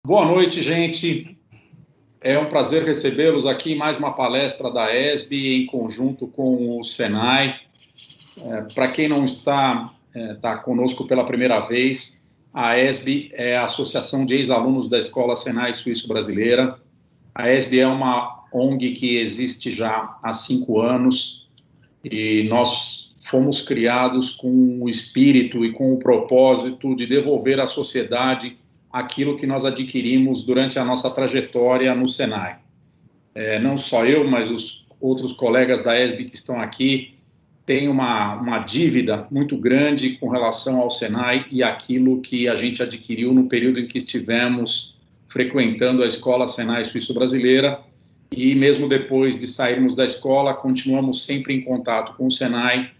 Boa noite, gente. É um prazer recebê-los aqui em mais uma palestra da ESB em conjunto com o Senai. Para quem não está conosco pela primeira vez, a ESB é a Associação de Ex-Alunos da Escola Senai Suíço-Brasileira. A ESB é uma ONG que existe já há 5 anos e nós fomos criados com o espírito e com o propósito de devolver à sociedade aquilo que nós adquirimos durante a nossa trajetória no Senai. Não só eu, mas os outros colegas da ESB que estão aqui têm uma dívida muito grande com relação ao Senai e aquilo que a gente adquiriu no período em que estivemos frequentando a Escola Senai Suíço-Brasileira, e mesmo depois de sairmos da escola, continuamos sempre em contato com o Senai.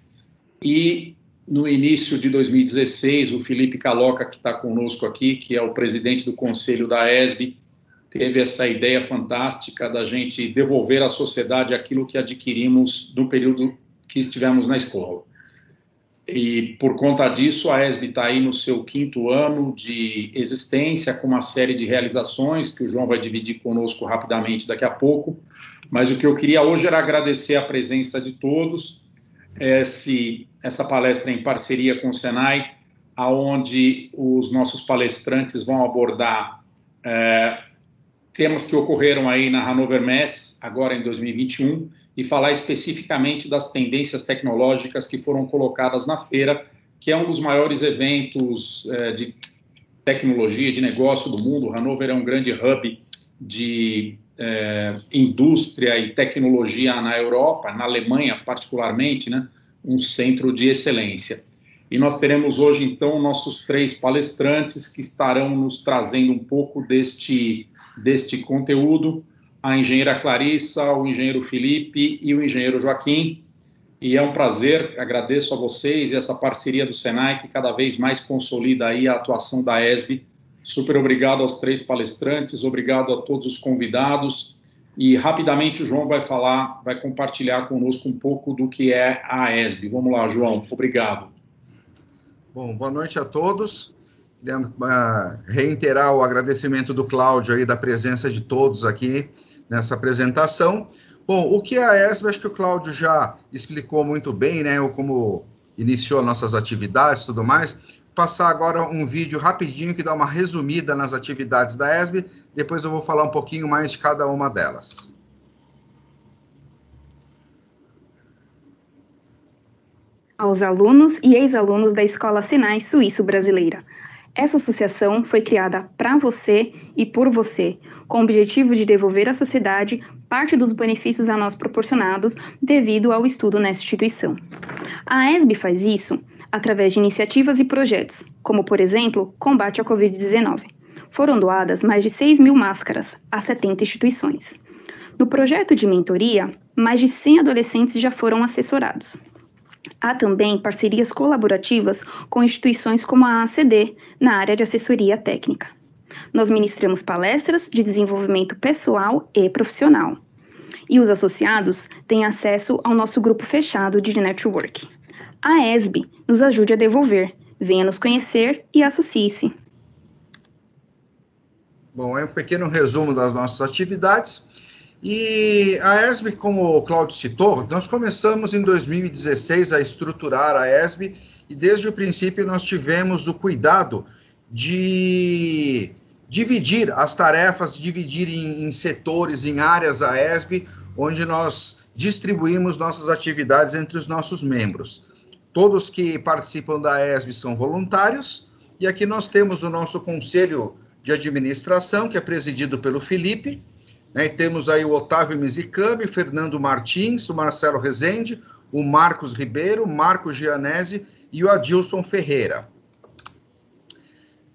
E no início de 2016, o Felipe Caloca, que está conosco aqui, que é o presidente do conselho da ESB, teve essa ideia fantástica da gente devolver à sociedade aquilo que adquirimos no período que estivemos na escola. E por conta disso, a ESB está aí no seu 5º ano de existência, com uma série de realizações que o João vai dividir conosco rapidamente daqui a pouco. Mas o que eu queria hoje era agradecer a presença de todos. Essa palestra em parceria com o Senai, onde os nossos palestrantes vão abordar temas que ocorreram aí na Hannover Messe, agora em 2021, e falar especificamente das tendências tecnológicas que foram colocadas na feira, que é um dos maiores eventos de tecnologia, de negócio do mundo. Hannover é um grande hub de indústria e tecnologia na Europa, na Alemanha particularmente, né? Um centro de excelência. E nós teremos hoje, então, nossos 3 palestrantes que estarão nos trazendo um pouco deste conteúdo: a engenheira Clarissa, o engenheiro Felipe e o engenheiro Joaquim. E é um prazer, agradeço a vocês e essa parceria do Senai, que cada vez mais consolida aí a atuação da ESB. Super obrigado aos 3 palestrantes, obrigado a todos os convidados. E rapidamente o João vai compartilhar conosco um pouco do que é a ESB. Vamos lá, João, obrigado. Bom, boa noite a todos. Queria reiterar o agradecimento do Cláudio aí da presença de todos aqui nessa apresentação. Bom, o que é a ESB, acho que o Cláudio já explicou muito bem, né, como iniciou nossas atividades e tudo mais. Passar agora um vídeo rapidinho que dá uma resumida nas atividades da ESB, depois eu vou falar um pouquinho mais de cada uma delas. Aos alunos e ex-alunos da Escola Senai Suíço-Brasileira. Essa associação foi criada para você e por você, com o objetivo de devolver à sociedade parte dos benefícios a nós proporcionados devido ao estudo nessa instituição. A ESB faz isso através de iniciativas e projetos, como, por exemplo, combate à Covid-19. Foram doadas mais de 6.000 máscaras a 70 instituições. No projeto de mentoria, mais de 100 adolescentes já foram assessorados. Há também parcerias colaborativas com instituições como a ACD, na área de assessoria técnica. Nós ministramos palestras de desenvolvimento pessoal e profissional. E os associados têm acesso ao nosso grupo fechado de network. A ESB nos ajude a devolver. Venha nos conhecer e associe-se. Bom, é um pequeno resumo das nossas atividades. E a ESB, como o Cláudio citou, nós começamos em 2016 a estruturar a ESB e desde o princípio nós tivemos o cuidado de dividir as tarefas, dividir em setores, em áreas a ESB, onde nós distribuímos nossas atividades entre os nossos membros. Todos que participam da ESB são voluntários, e aqui nós temos o nosso conselho de administração, que é presidido pelo Felipe, né, e temos aí o Otávio Mizicami, o Fernando Martins, o Marcelo Rezende, o Marcos Ribeiro, o Marcos Gianese e o Adilson Ferreira.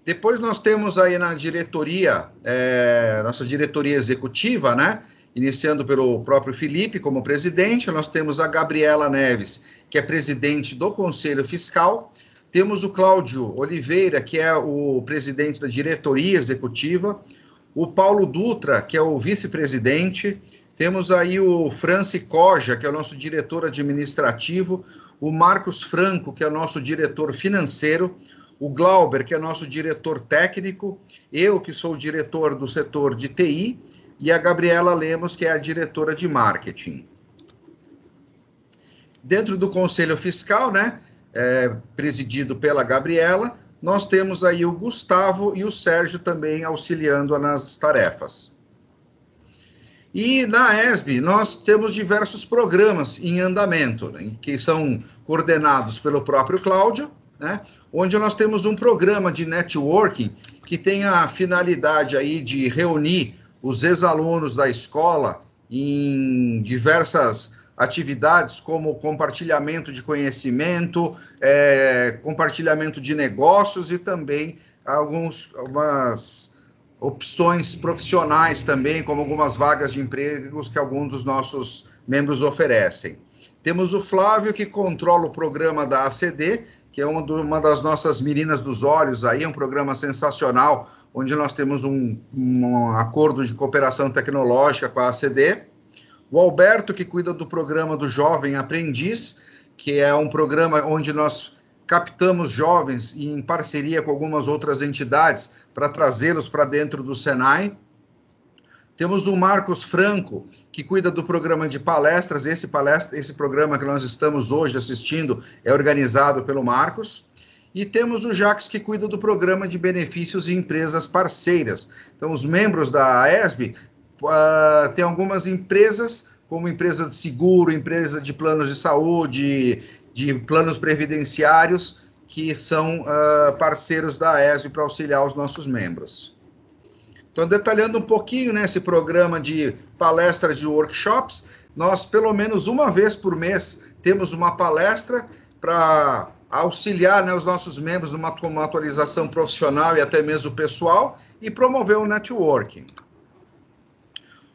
Depois nós temos aí na diretoria, nossa diretoria executiva, né, iniciando pelo próprio Felipe como presidente. Nós temos a Gabriela Neves, que é presidente do Conselho Fiscal. Temos o Cláudio Oliveira, que é o presidente da diretoria executiva. O Paulo Dutra, que é o vice-presidente. Temos aí o Franci Coja, que é o nosso diretor administrativo. O Marcos Franco, que é o nosso diretor financeiro. o Glauber, que é nosso diretor técnico, eu, que sou o diretor do setor de TI, e a Gabriela Lemos, que é a diretora de marketing. Dentro do Conselho Fiscal, né, presidido pela Gabriela, nós temos aí o Gustavo e o Sérgio também auxiliando nas tarefas. E na ESB, nós temos diversos programas em andamento, né, que são coordenados pelo próprio Cláudio, né, onde nós temos um programa de networking que tem a finalidade aí de reunir os ex-alunos da escola em diversas atividades, como compartilhamento de conhecimento, compartilhamento de negócios e também algumas opções profissionais também, como algumas vagas de empregos que alguns dos nossos membros oferecem. Temos o Flávio, que controla o programa da ACD, que é uma das nossas meninas dos olhos, aí, um programa sensacional, onde nós temos um acordo de cooperação tecnológica com a ACD. O Alberto, que cuida do programa do Jovem Aprendiz, que é um programa onde nós captamos jovens em parceria com algumas outras entidades para trazê-los para dentro do Senai. Temos o Marcos Franco, que cuida do programa de palestras. Esse programa que nós estamos hoje assistindo é organizado pelo Marcos. E temos o Jacques, que cuida do programa de benefícios e empresas parceiras. Então, os membros da AESB tem algumas empresas, como empresa de seguro, empresa de planos de saúde, de planos previdenciários, que são parceiros da AESB para auxiliar os nossos membros. Então, detalhando um pouquinho, né, esse programa de palestra de workshops, nós, pelo menos uma vez por mês, temos uma palestra para auxiliar, né, os nossos membros numa atualização profissional e até mesmo pessoal, e promover o networking.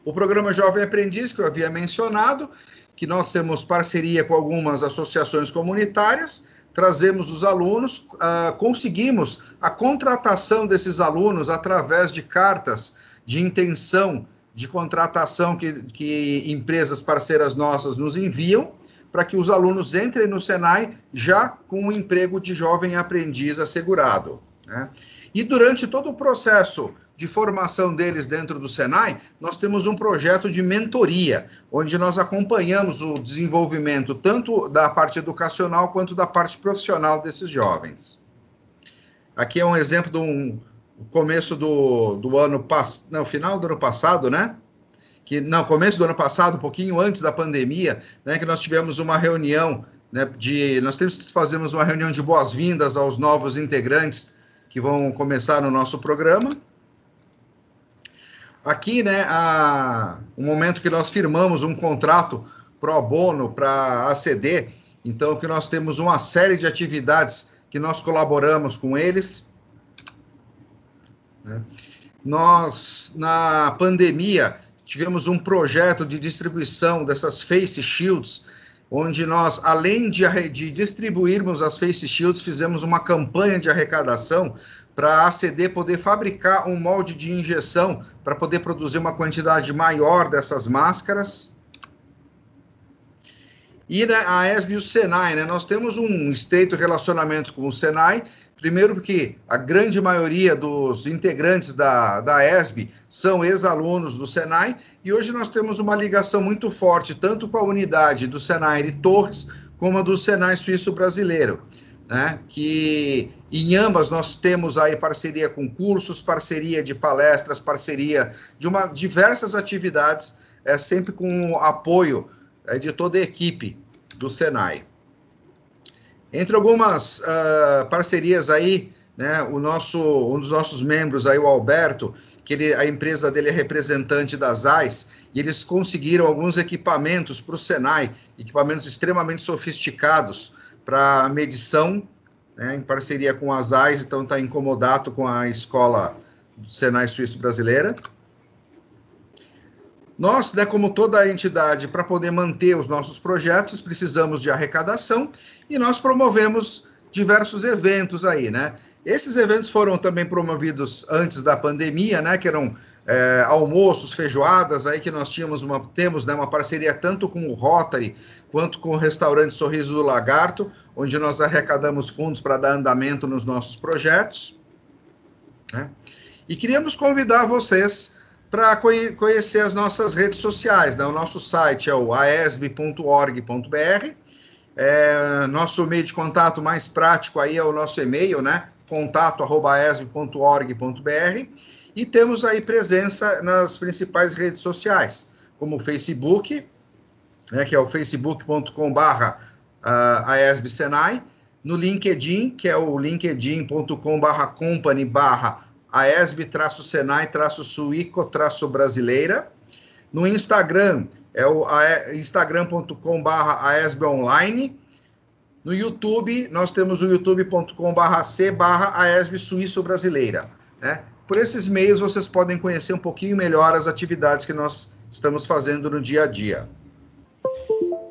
O programa Jovem Aprendiz, que eu havia mencionado, que nós temos parceria com algumas associações comunitárias, trazemos os alunos, conseguimos a contratação desses alunos através de cartas de intenção de contratação que empresas parceiras nossas nos enviam, para que os alunos entrem no Senai já com o emprego de jovem aprendiz assegurado, né? E durante todo o processo de formação deles dentro do Senai, nós temos um projeto de mentoria, onde nós acompanhamos o desenvolvimento tanto da parte educacional quanto da parte profissional desses jovens. Aqui é um exemplo do começo do ano passado, não, final do ano passado, né? Começo do ano passado, um pouquinho antes da pandemia, né, que nós tivemos uma reunião, né, fazemos uma reunião de boas-vindas aos novos integrantes que vão começar no nosso programa. Aqui, né, o momento que nós firmamos um contrato pro bono para a ACD, então que nós temos uma série de atividades que nós colaboramos com eles, né? Nós, na pandemia, tivemos um projeto de distribuição dessas face shields, onde nós, além de distribuirmos as face shields, fizemos uma campanha de arrecadação para a ACD poder fabricar um molde de injeção para poder produzir uma quantidade maior dessas máscaras. E, né, a ESB e o Senai, né, nós temos um estreito relacionamento com o Senai, primeiro porque a grande maioria dos integrantes da ESB são ex-alunos do Senai, e hoje nós temos uma ligação muito forte, tanto com a unidade do Senai de Torres, como a do Senai Suíço Brasileiro, né, que em ambas nós temos aí parceria com cursos, parceria de palestras, parceria de diversas atividades, sempre com o apoio de toda a equipe do Senai. Entre algumas parcerias aí, né, um dos nossos membros aí, o Alberto, que a empresa dele é representante das AIS, e eles conseguiram alguns equipamentos para o Senai, equipamentos extremamente sofisticados para medição, né, em parceria com as AIS, então está em comodato com a escola do Senai Suíço Brasileira. Nós, né, como toda a entidade, para poder manter os nossos projetos, precisamos de arrecadação, e nós promovemos diversos eventos aí, né? Esses eventos foram também promovidos antes da pandemia, né, que eram almoços, feijoadas, aí que nós temos né, uma parceria tanto com o Rotary quanto com o restaurante Sorriso do Lagarto, onde nós arrecadamos fundos para dar andamento nos nossos projetos, né? E queríamos convidar vocês para conhecer as nossas redes sociais, né? O nosso site é o aesb.org.br, nosso meio de contato mais prático aí é o nosso e-mail, né? contato@aesb.org.br, e temos aí presença nas principais redes sociais, como o Facebook, né, que é o facebook.com/AESB Senai, no LinkedIn, que é o linkedin.com/company/AESB-Senai-Suico-Brasileira, no Instagram, é o instagram.com/AESB-Online, no YouTube, nós temos o youtube.com/C/AESB Suíço Brasileira, né? Por esses meios, vocês podem conhecer um pouquinho melhor as atividades que nós estamos fazendo no dia a dia.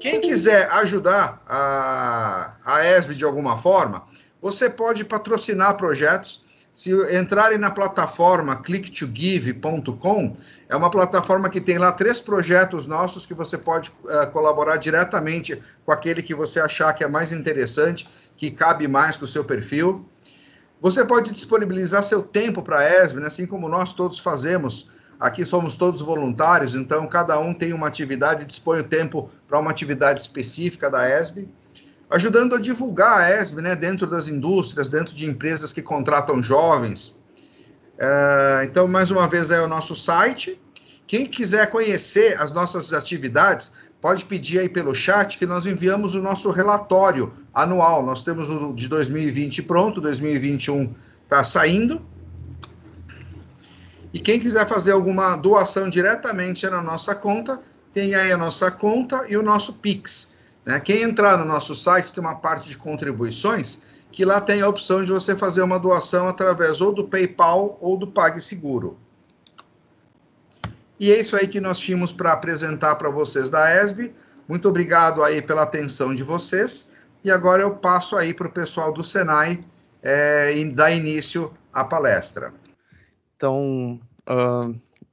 Quem quiser ajudar a ESB de alguma forma, você pode patrocinar projetos. Se entrarem na plataforma clicktogive.com, é uma plataforma que tem lá 3 projetos nossos que você pode colaborar diretamente com aquele que você achar que é mais interessante, que cabe mais com o seu perfil. Você pode disponibilizar seu tempo para a ESB, né? Assim como nós todos fazemos. Aqui somos todos voluntários, então cada um tem uma atividade e dispõe o tempo para uma atividade específica da ESB, ajudando a divulgar a ESB, né, dentro das indústrias, dentro de empresas que contratam jovens. Então, mais uma vez, é o nosso site. Quem quiser conhecer as nossas atividades, pode pedir aí pelo chat que nós enviamos o nosso relatório anual. Nós temos o de 2020 pronto, 2021 está saindo. E quem quiser fazer alguma doação diretamente na nossa conta, tem aí a nossa conta e o nosso Pix, né? Quem entrar no nosso site tem uma parte de contribuições, que lá tem a opção de você fazer uma doação através ou do PayPal ou do PagSeguro. E é isso aí que nós tínhamos para apresentar para vocês da ESB. Muito obrigado aí pela atenção de vocês. E agora eu passo aí para o pessoal do Senai e dar início à palestra. Então,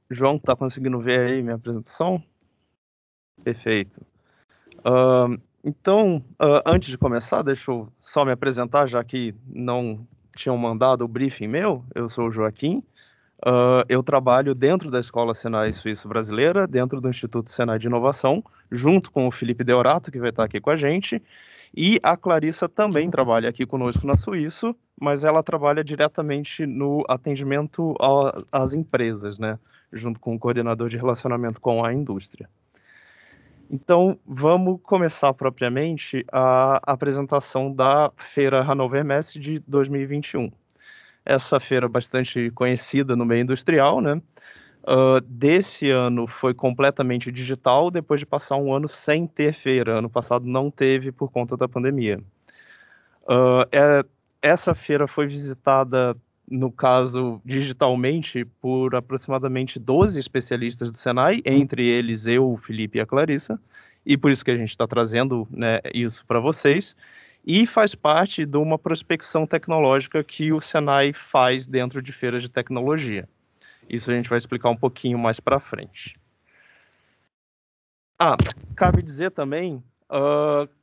João, tá conseguindo ver aí minha apresentação? Perfeito. Então, antes de começar, deixa eu só me apresentar, já que não tinham mandado o briefing meu. Eu sou o Joaquim. Eu trabalho dentro da Escola Senai Suíço Brasileira, dentro do Instituto Senai de Inovação, junto com o Felipe Deorato, que vai estar aqui com a gente, e a Clarissa também trabalha aqui conosco na Suíço, mas ela trabalha diretamente no atendimento às empresas, né, junto com o coordenador de relacionamento com a indústria. Então, vamos começar propriamente a apresentação da Feira Hannover Messe de 2021. Essa feira bastante conhecida no meio industrial, né? Desse ano foi completamente digital, depois de passar um ano sem ter feira. Ano passado não teve por conta da pandemia. Essa feira foi visitada, no caso, digitalmente, por aproximadamente 12 especialistas do Senai, entre eles eu, o Felipe e a Clarissa, e por isso que a gente está trazendo, né, isso para vocês, e faz parte de uma prospecção tecnológica que o Senai faz dentro de feiras de tecnologia. Isso a gente vai explicar um pouquinho mais para frente. Cabe dizer também,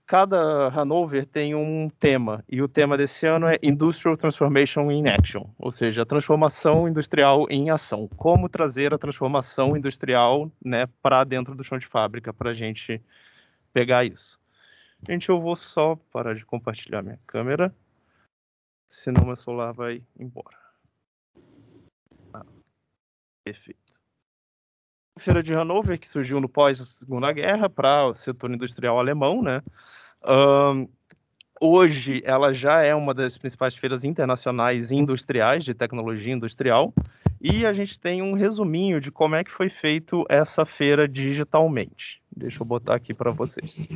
cada Hannover tem um tema, e o tema desse ano é Industrial Transformation in Action, ou seja, a transformação industrial em ação. Como trazer a transformação industrial, né, para dentro do chão de fábrica, para a gente pegar isso. Gente, eu vou só parar de compartilhar minha câmera, senão meu celular vai embora. Perfeito. A Feira de Hannover, que surgiu no pós-Segunda Guerra para o setor industrial alemão, né? Hoje ela já é uma das principais feiras internacionais industriais, de tecnologia industrial, e a gente tem um resuminho de como é que foi feito essa feira digitalmente. Deixa eu botar aqui para vocês.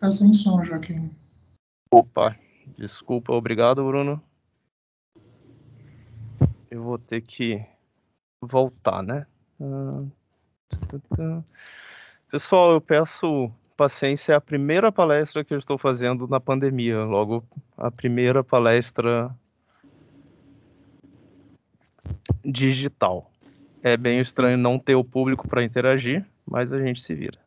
Tá sem som, Joaquim. Opa, desculpa, obrigado, Bruno. Eu vou ter que voltar, né? Pessoal, eu peço paciência, é a primeira palestra que eu estou fazendo na pandemia, logo a primeira palestra digital. É bem estranho não ter o público para interagir, mas a gente se vira.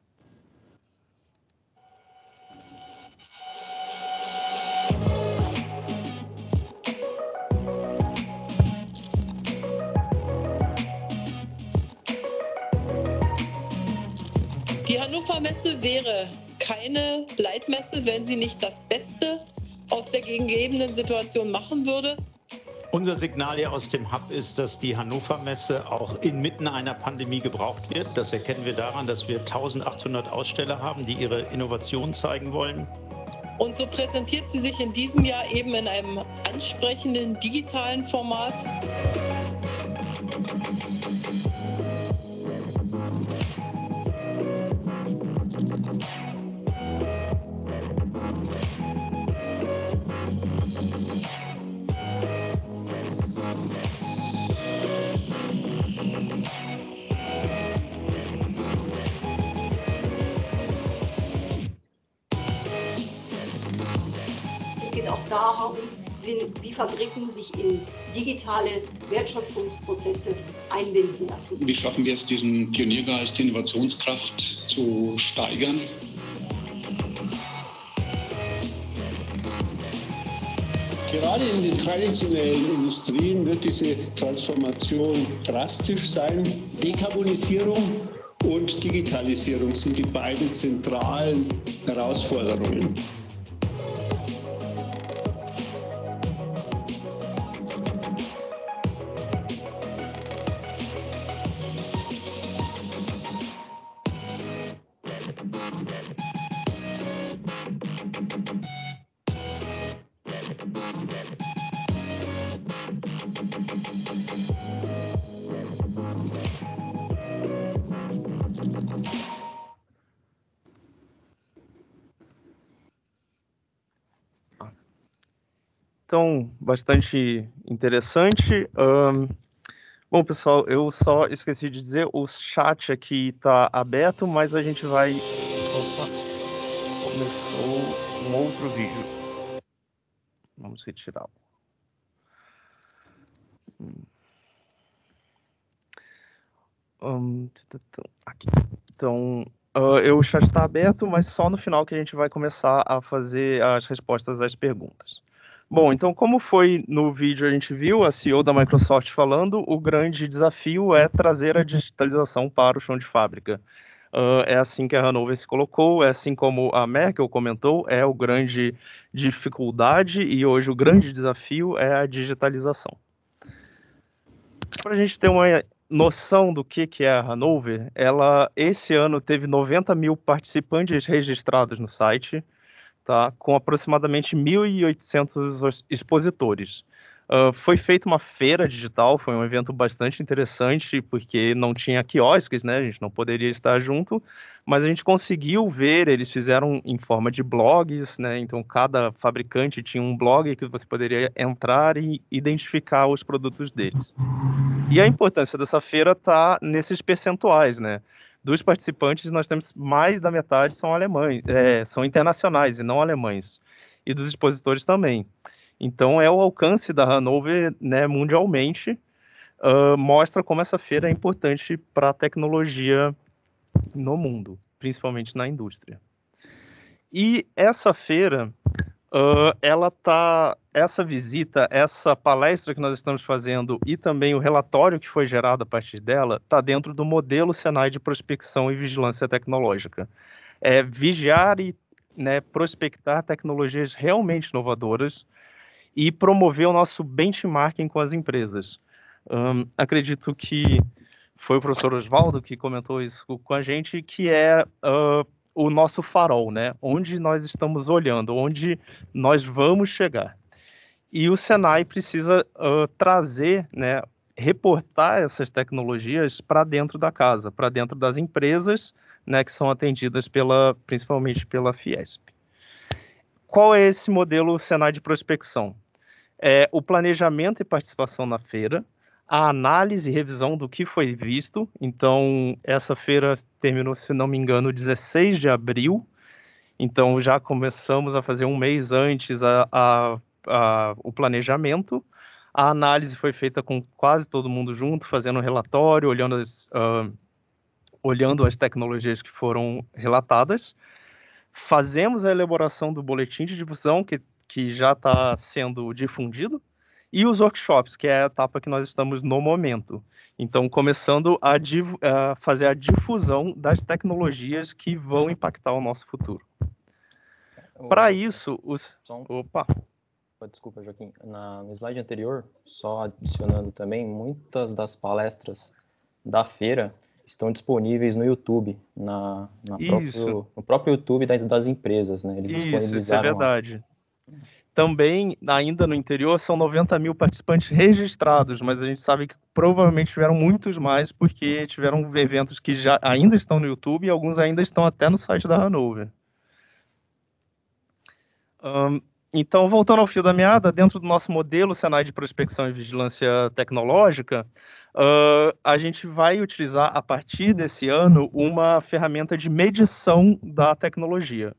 Die Hannover Messe wäre keine Leitmesse, wenn sie nicht das Beste aus der gegebenen Situation machen würde. Unser Signal hier aus dem Hub ist, dass die Hannover Messe auch inmitten einer Pandemie gebraucht wird. Das erkennen wir daran, dass wir 1800 Aussteller haben, die ihre Innovationen zeigen wollen. Und so präsentiert sie sich in diesem Jahr eben in einem ansprechenden digitalen Format. Auch darum, wie Fabriken sich in digitale Wertschöpfungsprozesse einbinden lassen. Wie schaffen wir es, diesen Pioniergeist, die Innovationskraft zu steigern? Gerade in den traditionellen Industrien wird diese Transformation drastisch sein. Dekarbonisierung und Digitalisierung sind die beiden zentralen Herausforderungen. Então, bastante interessante. Bom, pessoal, eu só esqueci de dizer, o chat aqui está aberto, mas a gente vai... Opa, começou um outro vídeo. Vamos retirá-lo. Aqui. Então, o chat está aberto, mas só no final que a gente vai começar a fazer as respostas às perguntas. Bom, então como foi no vídeo a gente viu a CEO da Microsoft falando, o grande desafio é trazer a digitalização para o chão de fábrica. É assim que a Hannover se colocou, é assim como a Merkel comentou, é o grande dificuldade e hoje o grande desafio é a digitalização. Para a gente ter uma noção do que é a Hannover, ela esse ano teve 90 mil participantes registrados no site, tá, com aproximadamente 1.800 expositores. Foi feita uma feira digital, foi um evento bastante interessante, porque não tinha quiosques, né, a gente não poderia estar junto, mas a gente conseguiu ver, eles fizeram em forma de blogs, né, então cada fabricante tinha um blog que você poderia entrar e identificar os produtos deles. E a importância dessa feira está nesses percentuais, né, dos participantes nós temos mais da metade são alemães, são internacionais e não alemães, e dos expositores também. Então, o alcance da Hannover, né, mundialmente, mostra como essa feira é importante para a tecnologia no mundo, principalmente na indústria. E essa feira, essa visita, essa palestra que nós estamos fazendo e também o relatório que foi gerado a partir dela, está dentro do modelo Senai de prospecção e vigilância tecnológica. É vigiar e, né, prospectar tecnologias realmente inovadoras, e promover o nosso benchmarking com as empresas. Acredito que foi o professor Osvaldo que comentou isso com a gente, que é o nosso farol, né? Onde nós estamos olhando, onde nós vamos chegar. E o Senai precisa trazer, né, reportar essas tecnologias para dentro da casa, para dentro das empresas, né, que são atendidas principalmente pela Fiesp. Qual é esse modelo Senai de prospecção? É o planejamento e participação na feira, a análise e revisão do que foi visto. Então, essa feira terminou, se não me engano, 16 de abril. Então, já começamos a fazer um mês antes o planejamento. A análise foi feita com quase todo mundo junto, fazendo um relatório, olhando as tecnologias que foram relatadas. Fazemos a elaboração do boletim de difusão, que já está sendo difundido, e os workshops, que é a etapa que nós estamos no momento. Então, começando a fazer a difusão das tecnologias que vão impactar o nosso futuro. Para isso, Opa! Desculpa, Joaquim. No slide anterior, só adicionando também, muitas das palestras da feira estão disponíveis no YouTube, no próprio YouTube das empresas, né? Eles disponibilizaram. Isso é verdade. Lá. Também, ainda no interior, são 90 mil participantes registrados, mas a gente sabe que provavelmente tiveram muitos mais, porque tiveram eventos que já ainda estão no YouTube e alguns ainda estão até no site da Hanover. Então, voltando ao fio da meada, dentro do nosso modelo Senai de Prospecção e Vigilância Tecnológica, a gente vai utilizar, a partir desse ano, uma ferramenta de medição da tecnologia.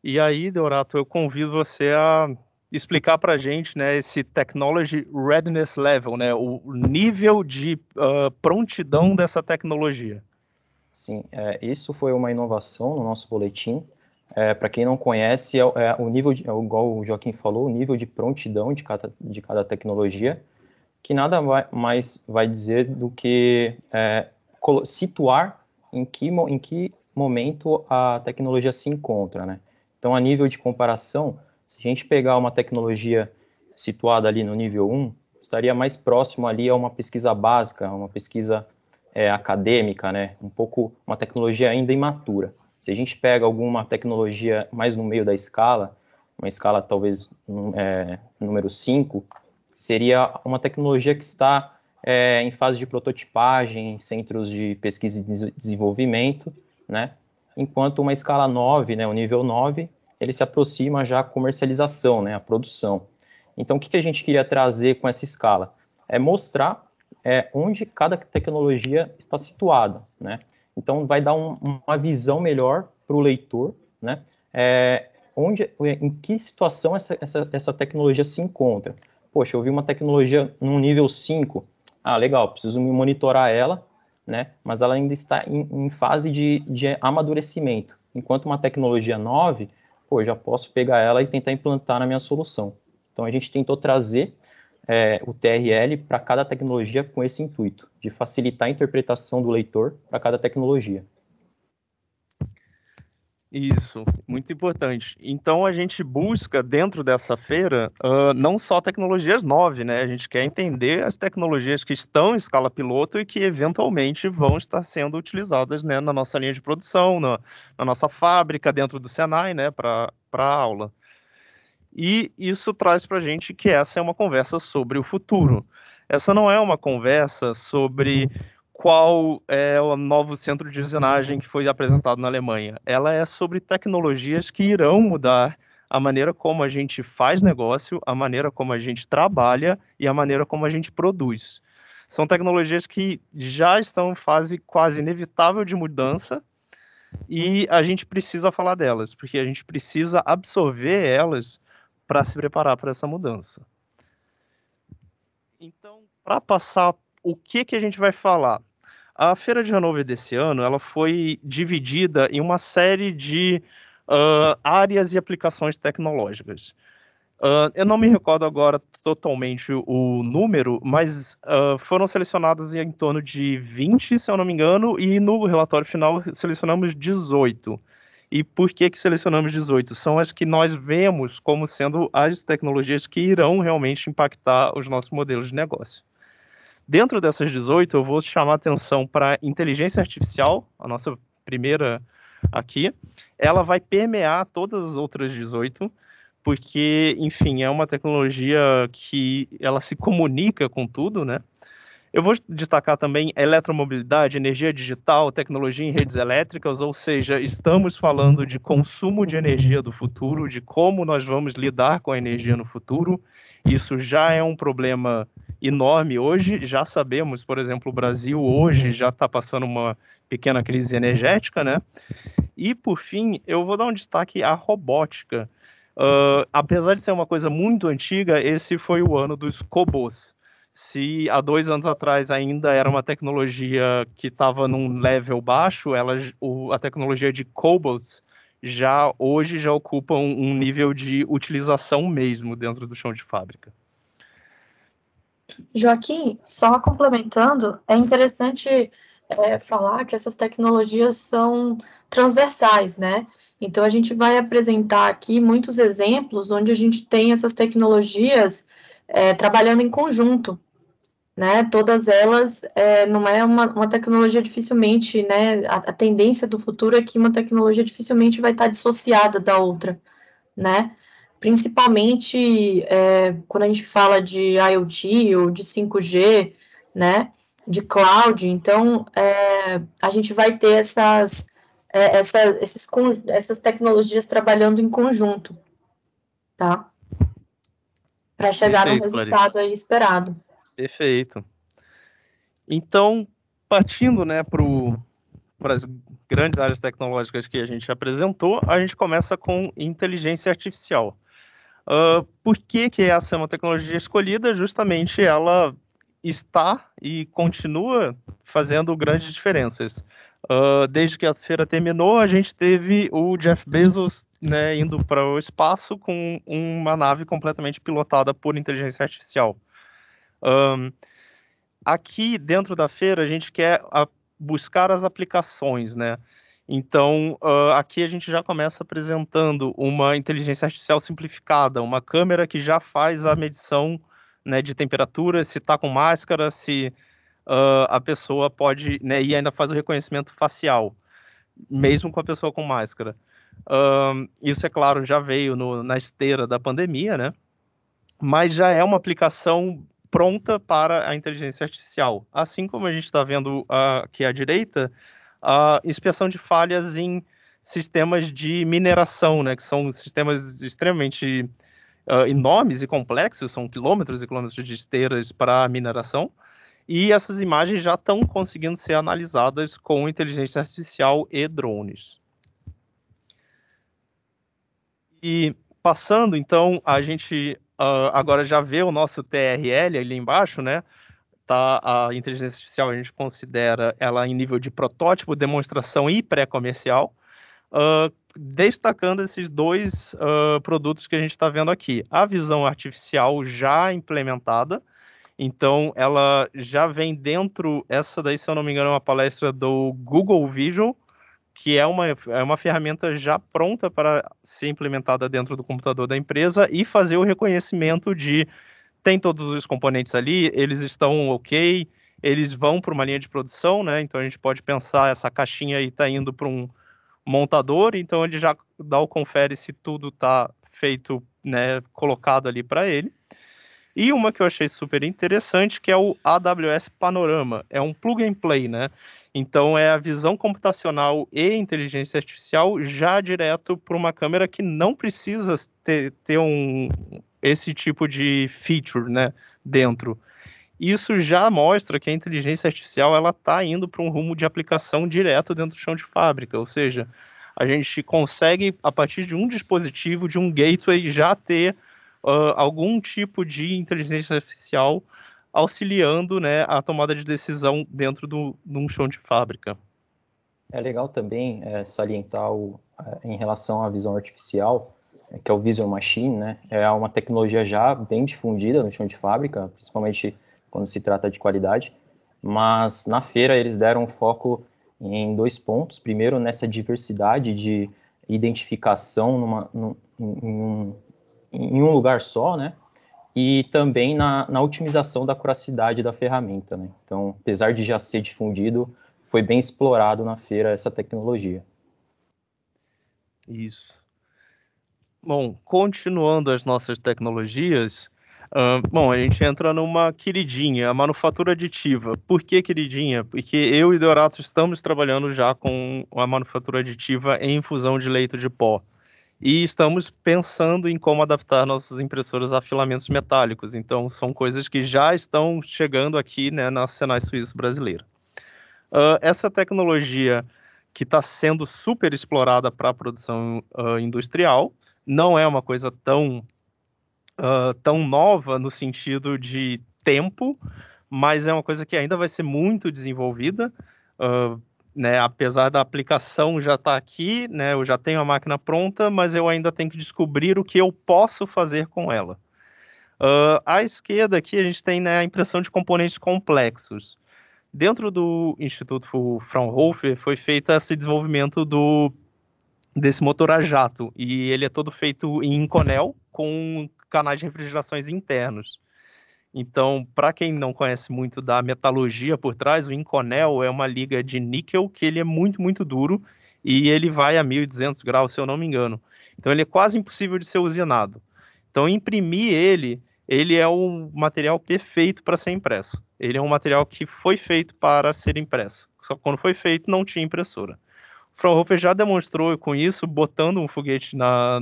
E aí, Deodato, eu convido você a explicar para a gente, né, esse Technology Readiness Level, né, o nível de prontidão dessa tecnologia. Sim, isso foi uma inovação no nosso boletim. Para quem não conhece, o nível, igual o Joaquim falou, o nível de prontidão de cada tecnologia, que nada mais vai dizer do que situar em que momento a tecnologia se encontra, né? Então, a nível de comparação, se a gente pegar uma tecnologia situada ali no nível 1, estaria mais próximo ali a uma pesquisa básica, uma pesquisa acadêmica, né? Uma tecnologia ainda imatura. Se a gente pega alguma tecnologia mais no meio da escala, uma escala talvez número 5, seria uma tecnologia que está em fase de prototipagem, em centros de pesquisa e desenvolvimento, né? Enquanto uma escala 9, né, o nível 9, ele se aproxima já à comercialização, né, à produção. Então, o que a gente queria trazer com essa escala? É mostrar onde cada tecnologia está situada, né? Então, vai dar uma visão melhor para o leitor, né? Em que situação essa tecnologia se encontra. Poxa, eu vi uma tecnologia num nível 5, legal, preciso monitorar ela, né? Mas ela ainda está em fase de amadurecimento. Enquanto uma tecnologia 9, pô, já posso pegar ela e tentar implantar na minha solução. Então, a gente tentou trazer o TRL para cada tecnologia com esse intuito, de facilitar a interpretação do leitor para cada tecnologia. Isso, muito importante. Então, a gente busca, dentro dessa feira, não só tecnologias 9, né? A gente quer entender as tecnologias que estão em escala piloto e que, eventualmente, vão estar sendo utilizadas, né, na nossa linha de produção, na nossa fábrica, dentro do Senai, né, para a aula. E isso traz para a gente que essa é uma conversa sobre o futuro. Essa não é uma conversa sobre qual é o novo centro de usinagem que foi apresentado na Alemanha. Ela é sobre tecnologias que irão mudar a maneira como a gente faz negócio, a maneira como a gente trabalha e a maneira como a gente produz. São tecnologias que já estão em fase quase inevitável de mudança e a gente precisa falar delas, porque a gente precisa absorver elas para se preparar para essa mudança. Então, para passar, o que a gente vai falar? A Feira de Hanover desse ano, ela foi dividida em uma série de áreas e aplicações tecnológicas. Eu não me recordo agora totalmente o número, mas foram selecionadas em torno de 20, se eu não me engano, e no relatório final selecionamos 18. E por que selecionamos 18? São as que nós vemos como sendo as tecnologias que irão realmente impactar os nossos modelos de negócio. Dentro dessas 18, eu vou chamar a atenção para a inteligência artificial, a nossa primeira aqui. Ela vai permear todas as outras 18, porque, enfim, é uma tecnologia que ela se comunica com tudo, né? Eu vou destacar também eletromobilidade, energia digital, tecnologia em redes elétricas, ou seja, estamos falando de consumo de energia do futuro, de como nós vamos lidar com a energia no futuro. Isso já é um problema enorme hoje, já sabemos, por exemplo, o Brasil hoje já está passando uma pequena crise energética, né? E, por fim, eu vou dar um destaque à robótica. Apesar de ser uma coisa muito antiga, esse foi o ano dos cobots. Se há 2 anos atrás ainda era uma tecnologia que estava num level baixo, a tecnologia de cobots hoje já ocupa um nível de utilização mesmo dentro do chão de fábrica. Joaquim, só complementando, é interessante falar que essas tecnologias são transversais, né? Então, a gente vai apresentar aqui muitos exemplos onde a gente tem essas tecnologias trabalhando em conjunto, né? Todas elas, não é uma tecnologia dificilmente, né? A tendência do futuro é que uma tecnologia dificilmente vai estar dissociada da outra, né? Principalmente quando a gente fala de IoT ou de 5G, né? De cloud. Então, a gente vai ter essas tecnologias trabalhando em conjunto, tá? Para chegar no resultado aí esperado. Perfeito. Então, partindo, né, para as grandes áreas tecnológicas que a gente apresentou, a gente começa com inteligência artificial. Por que essa é uma tecnologia escolhida? Justamente ela está e continua fazendo grandes diferenças. Desde que a feira terminou, a gente teve o Jeff Bezos, né, indo para o espaço com uma nave completamente pilotada por inteligência artificial. Aqui dentro da feira a gente quer buscar as aplicações, né? Então, aqui a gente já começa apresentando uma inteligência artificial simplificada, uma câmera que já faz a medição, né, de temperatura, se está com máscara, se a pessoa pode, né, e ainda faz o reconhecimento facial, mesmo com a pessoa com máscara. Isso, é claro, já veio na esteira da pandemia, né? Mas já é uma aplicação pronta para a inteligência artificial. Assim como a gente está vendo aqui à direita, a inspeção de falhas em sistemas de mineração, né, que são sistemas extremamente enormes e complexos, são quilômetros e quilômetros de esteiras para mineração, e essas imagens já estão conseguindo ser analisadas com inteligência artificial e drones. E passando, então, a gente agora já vê o nosso TRL ali embaixo, né? Tá, a inteligência artificial a gente considera ela em nível de protótipo, demonstração e pré-comercial, destacando esses 2 produtos que a gente está vendo aqui. A visão artificial já implementada, então ela já vem dentro, essa daí, se eu não me engano, é uma palestra do Google Vision, que é uma ferramenta já pronta para ser implementada dentro do computador da empresa e fazer o reconhecimento de tem todos os componentes ali, eles estão ok, eles vão para uma linha de produção, né? Então a gente pode pensar, essa caixinha aí está indo para um montador, então ele já dá o confere se tudo está feito, né, colocado ali para ele. E uma que eu achei super interessante, que é o AWS Panorama, é um plug and play, né? Então é a visão computacional e inteligência artificial já direto para uma câmera que não precisa ter esse tipo de feature, né, dentro. Isso já mostra que a inteligência artificial ela está indo para um rumo de aplicação direto dentro do chão de fábrica, ou seja, a gente consegue, a partir de um dispositivo, de um gateway, já ter algum tipo de inteligência artificial auxiliando, né, a tomada de decisão dentro de um chão de fábrica. É legal também salientar em relação à visão artificial, que é o Vision Machine, né? É uma tecnologia já bem difundida no chão de fábrica, principalmente quando se trata de qualidade, mas na feira eles deram foco em 2 pontos. Primeiro, nessa diversidade de identificação em um lugar só, né? E também na otimização da acuracidade da ferramenta, né? Então, apesar de já ser difundido, foi bem explorado na feira essa tecnologia. Isso. Bom, continuando as nossas tecnologias, a gente entra numa queridinha, a manufatura aditiva. Por que queridinha? Porque eu e Deodato estamos trabalhando já com a manufatura aditiva em infusão de leito de pó. E estamos pensando em como adaptar nossas impressoras a filamentos metálicos. Então, são coisas que já estão chegando aqui, né, na Senai Suíço Brasileira. Essa tecnologia que está sendo super explorada para a produção industrial não é uma coisa tão nova no sentido de tempo, mas é uma coisa que ainda vai ser muito desenvolvida, né, apesar da aplicação já estar aqui, né, eu já tenho a máquina pronta, mas eu ainda tenho que descobrir o que eu posso fazer com ela. À esquerda aqui a gente tem, né, a impressão de componentes complexos. Dentro do Instituto Fraunhofer foi feito esse desenvolvimento desse motor a jato, e ele é todo feito em Inconel, com canais de refrigerações internos. Então, para quem não conhece muito da metalurgia por trás, o Inconel é uma liga de níquel que ele é muito, muito duro, e ele vai a 1.200 graus, se eu não me engano. Então, ele é quase impossível de ser usinado. Então, imprimir ele é o material perfeito para ser impresso. Ele é um material que foi feito para ser impresso. Só que quando foi feito, não tinha impressora. O Fraunhofer já demonstrou com isso, botando um foguete na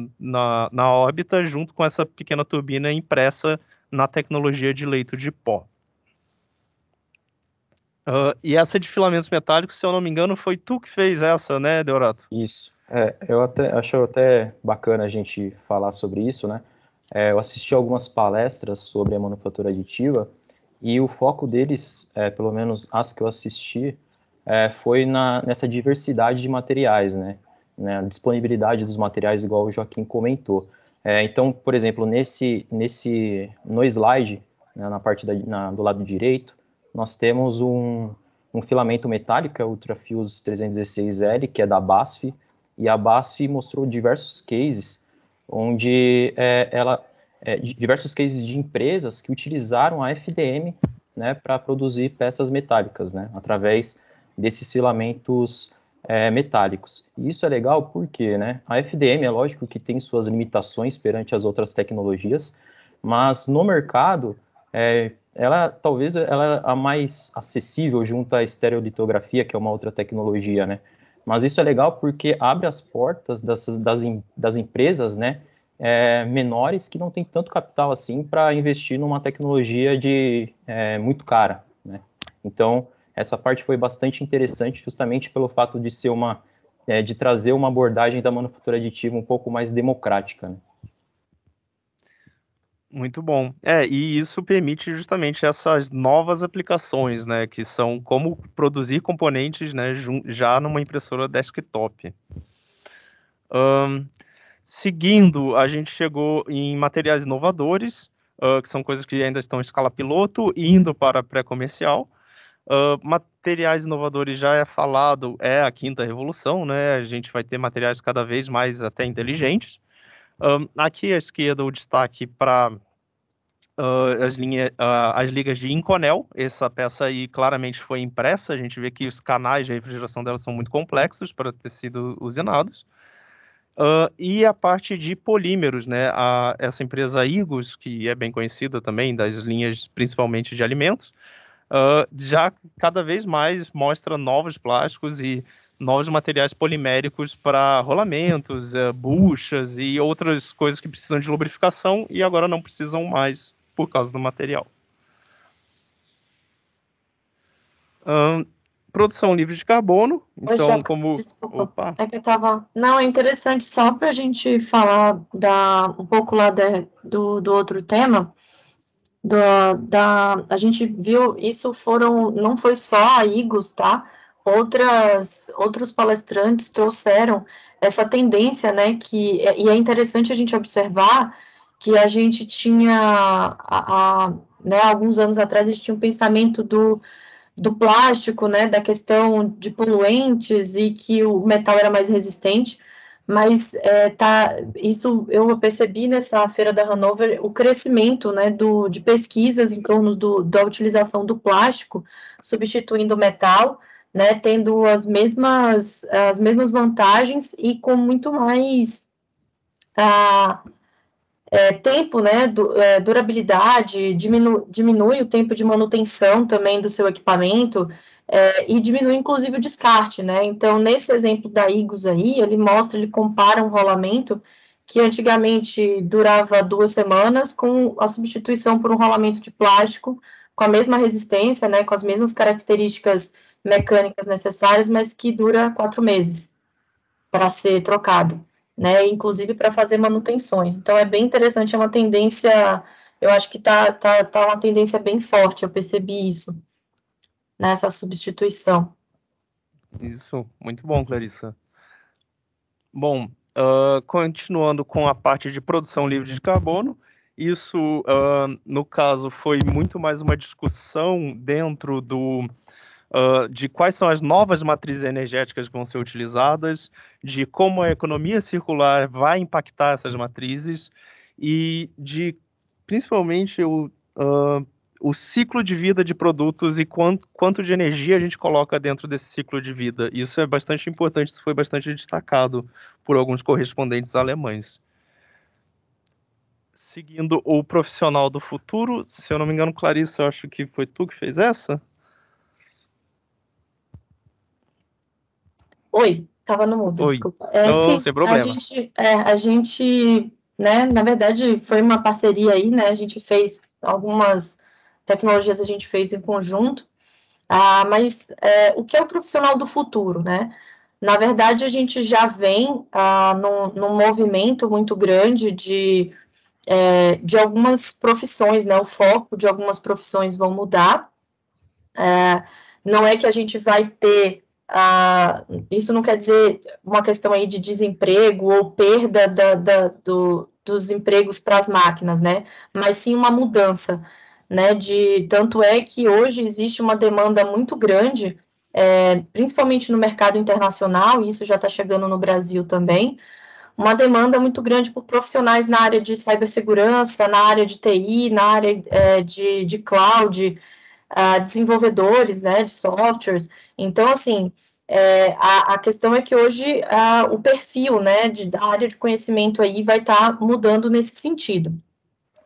órbita, junto com essa pequena turbina impressa na tecnologia de leito de pó. E essa de filamentos metálicos, se eu não me engano, foi tu que fez essa, né, Deodato? Isso. Eu acho até bacana a gente falar sobre isso, né? Eu assisti algumas palestras sobre a manufatura aditiva, e o foco deles, pelo menos as que eu assisti, foi nessa diversidade de materiais, né? A disponibilidade dos materiais, igual o Joaquim comentou. Então, por exemplo, no slide, né, na parte do lado direito, nós temos um filamento metálico, que é o Ultrafuse 316L, que é da BASF, e a BASF mostrou diversos cases onde diversos cases de empresas que utilizaram a FDM, né, para produzir peças metálicas, né, através desses filamentos metálicos. E isso é legal porque, né, a FDM é lógico que tem suas limitações perante as outras tecnologias, mas no mercado, talvez ela é a mais acessível junto à estereolitografia, que é uma outra tecnologia, né. Mas isso é legal porque abre as portas das empresas, né, menores que não tem tanto capital assim para investir numa tecnologia muito cara, né? Então, essa parte foi bastante interessante justamente pelo fato de ser de trazer uma abordagem da manufatura aditiva um pouco mais democrática, né? Muito bom. E isso permite justamente essas novas aplicações, né, que são como produzir componentes, né, já numa impressora desktop. Seguindo, a gente chegou em materiais inovadores, que são coisas que ainda estão em escala piloto, indo para pré-comercial. Materiais inovadores já é falado, é a quinta revolução, né? A gente vai ter materiais cada vez mais até inteligentes. Aqui à esquerda o destaque para as ligas de Inconel. Essa peça aí claramente foi impressa, a gente vê que os canais de refrigeração dela são muito complexos para ter sido usinados. E a parte de polímeros, né? Essa empresa Igos, que é bem conhecida também, das linhas principalmente de alimentos, já cada vez mais mostra novos plásticos e novos materiais poliméricos para rolamentos, buchas e outras coisas que precisam de lubrificação e agora não precisam mais por causa do material. Produção livre de carbono, então como... Desculpa, Opa. é que eu tava... Não, é interessante só para a gente falar um pouco lá do outro tema, a gente viu, isso não foi só a Igos, tá? Outros palestrantes trouxeram essa tendência, né, e é interessante a gente observar que a gente tinha, né, alguns anos atrás, a gente tinha um pensamento do plástico, né, da questão de poluentes e que o metal era mais resistente, mas isso eu percebi nessa feira da Hannover, o crescimento, né, de pesquisas em torno da utilização do plástico substituindo o metal, né, tendo as mesmas vantagens e com muito mais tempo, né, durabilidade, diminui o tempo de manutenção também do seu equipamento, e diminui, inclusive, o descarte, né, então, nesse exemplo da Igos aí, ele compara um rolamento que antigamente durava 2 semanas com a substituição por um rolamento de plástico com a mesma resistência, né, com as mesmas características mecânicas necessárias, mas que dura 4 meses para ser trocado, né? Inclusive para fazer manutenções. Então, é bem interessante, é uma tendência, eu acho que tá uma tendência bem forte, eu percebi isso, nessa substituição. Isso, muito bom, Clarissa. Bom, continuando com a parte de produção livre de carbono, isso, no caso, foi muito mais uma discussão dentro de quais são as novas matrizes energéticas que vão ser utilizadas, de como a economia circular vai impactar essas matrizes e de, principalmente, o ciclo de vida de produtos e quanto de energia a gente coloca dentro desse ciclo de vida. Isso é bastante importante, isso foi bastante destacado por alguns correspondentes alemães. Seguindo o profissional do futuro, se eu não me engano, Clarissa, eu acho que foi tu que fez essa? Oi, estava no mudo, desculpa. Não, Sim, sem problema. A gente, né, na verdade, foi uma parceria aí, né, a gente fez algumas tecnologias, a gente fez em conjunto, mas o que é o profissional do futuro, né? Na verdade, a gente já vem num movimento muito grande de algumas profissões, né? O foco de algumas profissões vão mudar. Não é que a gente vai ter, isso não quer dizer uma questão aí de desemprego ou perda dos empregos para as máquinas, né? Mas sim uma mudança, né? Tanto é que hoje existe uma demanda muito grande, principalmente no mercado internacional, e isso já está chegando no Brasil também, uma demanda muito grande por profissionais na área de cibersegurança, na área de TI, na área de cloud, desenvolvedores, né, de softwares. Então, assim, a questão é que hoje o perfil, né, da área de conhecimento aí vai estar mudando nesse sentido.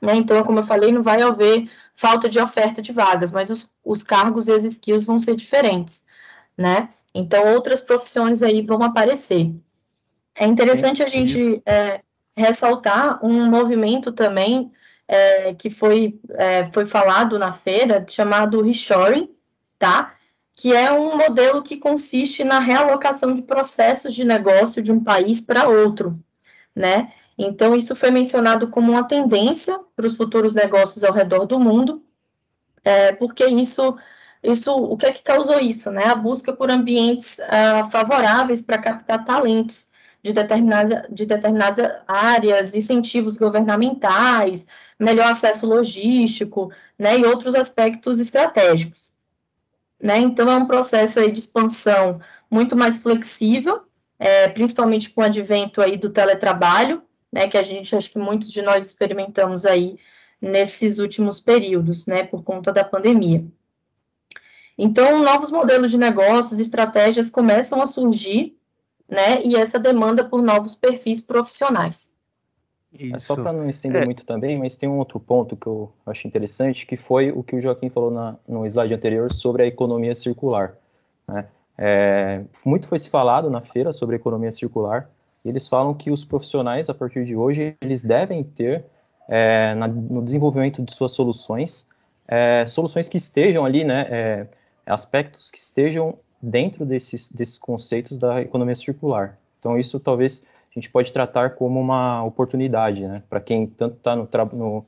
Né? Então, como eu falei, não vai haver falta de oferta de vagas, mas os cargos e as skills vão ser diferentes, né? Então, outras profissões aí vão aparecer. É interessante a gente ressaltar um movimento também que foi falado na feira, chamado reshoring, tá? Que é um modelo que consiste na realocação de processos de negócio de um país para outro, né? Então, isso foi mencionado como uma tendência para os futuros negócios ao redor do mundo, porque o que é que causou isso, né? A busca por ambientes favoráveis para captar talentos de determinadas áreas, incentivos governamentais, melhor acesso logístico, né, e outros aspectos estratégicos. Né? Então, é um processo aí de expansão muito mais flexível, principalmente com o advento aí do teletrabalho, né, que acho que muitos de nós experimentamos aí nesses últimos períodos, né, por conta da pandemia. Então, novos modelos de negócios, estratégias começam a surgir, né, e essa demanda por novos perfis profissionais. Só para não estender muito também, mas tem um outro ponto que eu acho interessante, que foi o que o Joaquim falou no slide anterior sobre a economia circular. Né? Muito foi se falado na feira sobre a economia circular, e eles falam que os profissionais, a partir de hoje, eles devem ter, no desenvolvimento de suas soluções, soluções que estejam ali, né, aspectos que estejam dentro desses conceitos da economia circular. Então, isso talvez a gente pode tratar como uma oportunidade, né, para quem tanto está no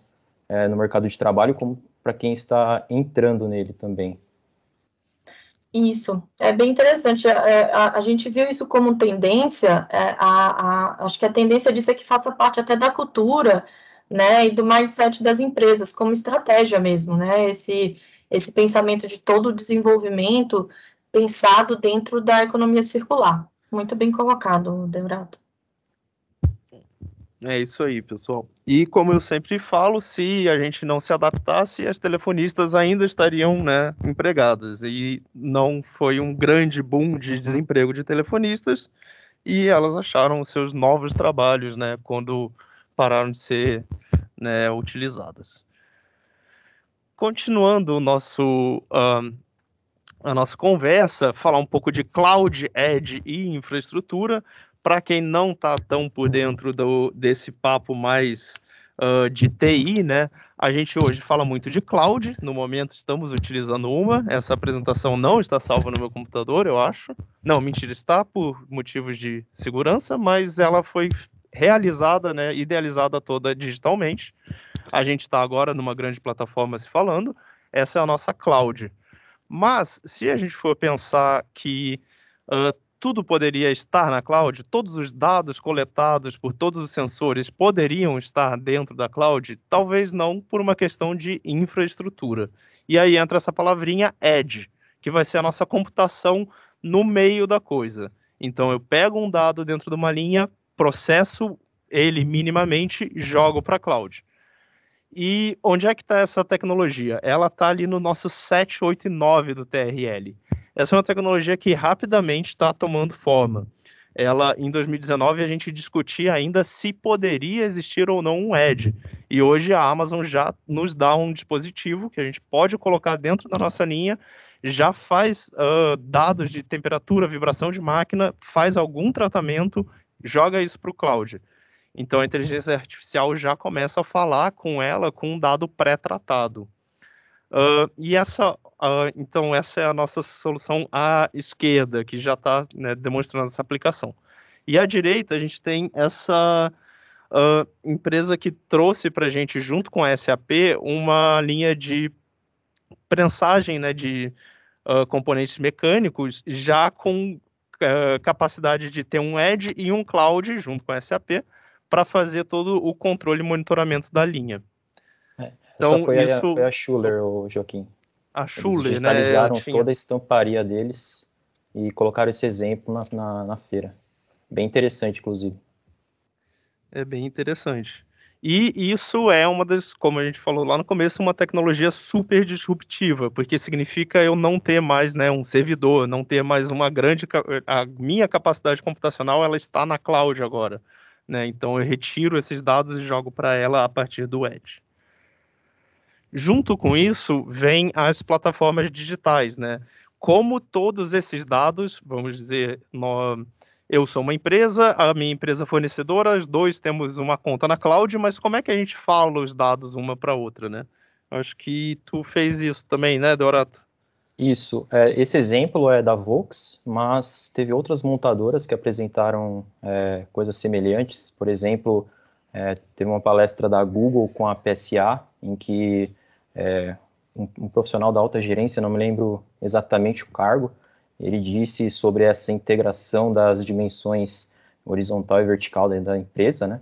mercado de trabalho, como para quem está entrando nele também. Isso, é bem interessante, a gente viu isso como tendência, acho que a tendência disso é que faça parte até da cultura, né, e do mindset das empresas, como estratégia mesmo, né, esse pensamento de todo o desenvolvimento pensado dentro da economia circular. Muito bem colocado, Deodato. É isso aí, pessoal. E como eu sempre falo, se a gente não se adaptasse, as telefonistas ainda estariam, né, empregadas. E não foi um grande boom de desemprego de telefonistas, e elas acharam os seus novos trabalhos, né, quando pararam de ser, né, utilizadas. Continuando a nossa conversa, falar um pouco de cloud, edge e infraestrutura. Para quem não está tão por dentro desse papo mais de TI, né? A gente hoje fala muito de cloud, no momento estamos utilizando uma, essa apresentação não está salva no meu computador, eu acho. Não, mentira, está por motivos de segurança, mas ela foi realizada, né, idealizada toda digitalmente. A gente está agora numa grande plataforma se falando, essa é a nossa cloud. Mas, se a gente for pensar que tudo poderia estar na cloud, todos os dados coletados por todos os sensores poderiam estar dentro da cloud, talvez não por uma questão de infraestrutura. E aí entra essa palavrinha edge, que vai ser a nossa computação no meio da coisa. Então eu pego um dado dentro de uma linha, processo ele minimamente, jogo para a cloud. E onde é que está essa tecnologia? Ela está ali no nosso 7, 8 e 9 do TRL. Essa é uma tecnologia que rapidamente está tomando forma. Ela, em 2019, a gente discutia ainda se poderia existir ou não um Edge. E hoje a Amazon já nos dá um dispositivo que a gente pode colocar dentro da nossa linha, já faz dados de temperatura, vibração de máquina, faz algum tratamento, joga isso para o cloud. Então a inteligência artificial já começa a falar com ela com um dado pré-tratado. Então essa é a nossa solução à esquerda, que já está, né, demonstrando essa aplicação. E à direita a gente tem essa empresa que trouxe para a gente, junto com a SAP, uma linha de prensagem, né, de componentes mecânicos, já com capacidade de ter um Edge e um Cloud junto com a SAP, para fazer todo o controle e monitoramento da linha. Então, essa foi a Schuler, o Joaquim. A Schuler, eles digitalizaram toda a estamparia deles e colocaram esse exemplo na feira. Bem interessante, inclusive. É bem interessante. E isso é uma das, como a gente falou lá no começo, uma tecnologia super disruptiva, porque significa eu não ter mais, né, um servidor, não ter mais uma grande... A minha capacidade computacional, ela está na cloud agora, né? Então eu retiro esses dados e jogo para ela a partir do Edge. Junto com isso, vem as plataformas digitais, né? Como todos esses dados, vamos dizer, eu sou uma empresa, a minha empresa fornecedora, os dois temos uma conta na cloud, mas como é que a gente fala os dados uma para outra, né? Acho que tu fez isso também, né, Deodato? Isso. Esse exemplo é da Volks, mas teve outras montadoras que apresentaram coisas semelhantes. Por exemplo, teve uma palestra da Google com a PSA, em que um profissional da alta gerência, não me lembro exatamente o cargo, ele disse sobre essa integração das dimensões horizontal e vertical da empresa, né?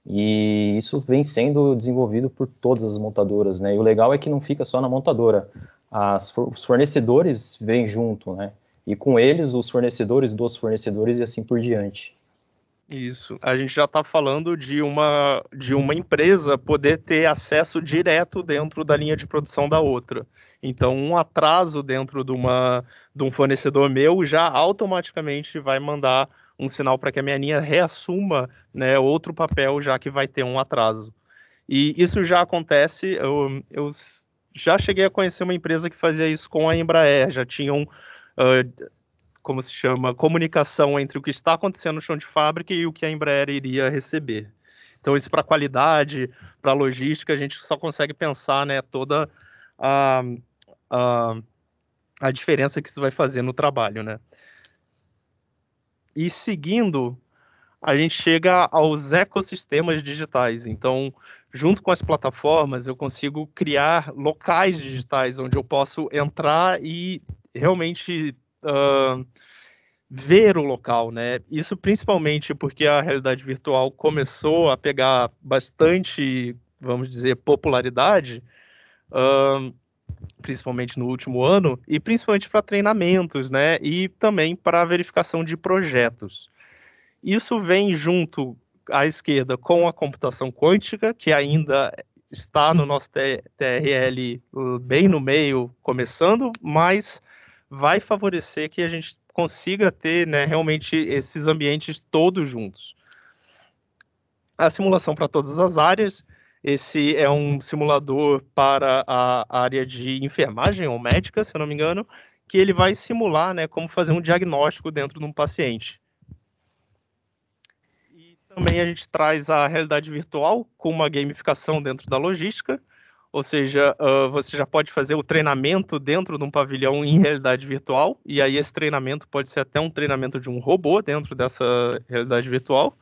E isso vem sendo desenvolvido por todas as montadoras, né? E o legal é que não fica só na montadora, os fornecedores vêm junto, né? E com eles, os fornecedores dos fornecedores e assim por diante. Isso. A gente já está falando de uma empresa poder ter acesso direto dentro da linha de produção da outra. Então, um atraso dentro de um fornecedor meu já automaticamente vai mandar um sinal para que a minha linha reassuma, né, outro papel, já que vai ter um atraso. E isso já acontece. Eu já cheguei a conhecer uma empresa que fazia isso com a Embraer. Já tinham... como se chama, comunicação entre o que está acontecendo no chão de fábrica e o que a Embraer iria receber. Então, isso para qualidade, para logística, a gente só consegue pensar, né, toda a diferença que isso vai fazer no trabalho, né. E seguindo, a gente chega aos ecossistemas digitais. Então, junto com as plataformas, eu consigo criar locais digitais, onde eu posso entrar e realmente... ver o local, né? Isso principalmente porque a realidade virtual começou a pegar bastante, vamos dizer, popularidade, principalmente no último ano, e principalmente para treinamentos, né? E também para verificação de projetos. Isso vem junto à esquerda com a computação quântica, que ainda está no nosso TRL bem no meio, começando, mas vai favorecer que a gente consiga ter, né, realmente esses ambientes todos juntos. A simulação para todas as áreas, esse é um simulador para a área de enfermagem ou médica, se eu não me engano, que ele vai simular, né, como fazer um diagnóstico dentro de um paciente. Também a gente traz a realidade virtual com uma gamificação dentro da logística, ou seja, você já pode fazer o treinamento dentro de um pavilhão em realidade virtual, e aí esse treinamento pode ser até um treinamento de um robô dentro dessa realidade virtual,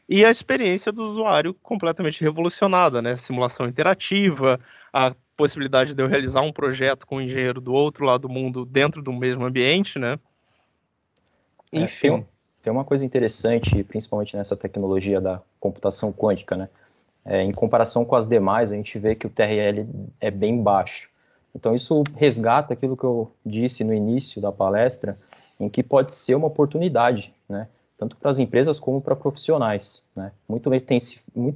e a experiência do usuário completamente revolucionada, né? Simulação interativa, a possibilidade de eu realizar um projeto com um engenheiro do outro lado do mundo dentro do mesmo ambiente, né? Enfim. Tem uma coisa interessante, principalmente nessa tecnologia da computação quântica, né? Em comparação com as demais, a gente vê que o TRL é bem baixo. Então, isso resgata aquilo que eu disse no início da palestra, em que pode ser uma oportunidade, né? Tanto para as empresas como para profissionais, né? Muito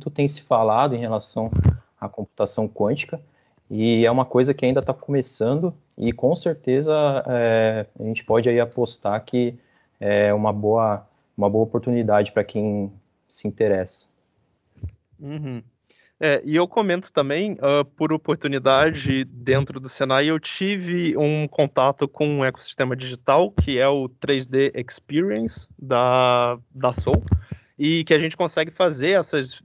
tem se falado em relação à computação quântica, e é uma coisa que ainda está começando, e com certeza a gente pode aí apostar que é uma boa oportunidade para quem se interessa. Uhum. E eu comento também, por oportunidade dentro do Senai, eu tive um contato com um ecossistema digital, que é o 3D Experience da Soul, e que a gente consegue fazer essas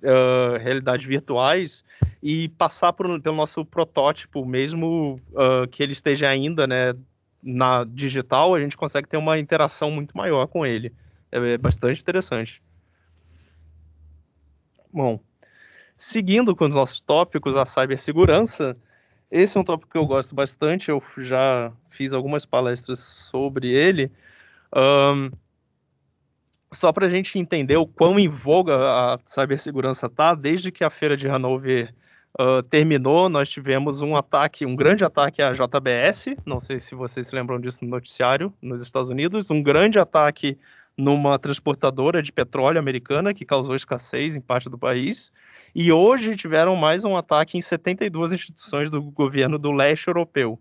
realidades virtuais e passar pelo nosso protótipo, mesmo que ele esteja ainda, né, na digital, a gente consegue ter uma interação muito maior com ele. É bastante interessante. Bom, seguindo com os nossos tópicos, a cibersegurança, esse é um tópico que eu gosto bastante, eu já fiz algumas palestras sobre ele. Só para a gente entender o quão em voga a cibersegurança está, desde que a feira de Hanover terminou, nós tivemos um grande ataque à JBS, não sei se vocês se lembram disso no noticiário, nos Estados Unidos, um grande ataque numa transportadora de petróleo americana, que causou escassez em parte do país, e hoje tiveram mais um ataque em 72 instituições do governo do leste europeu.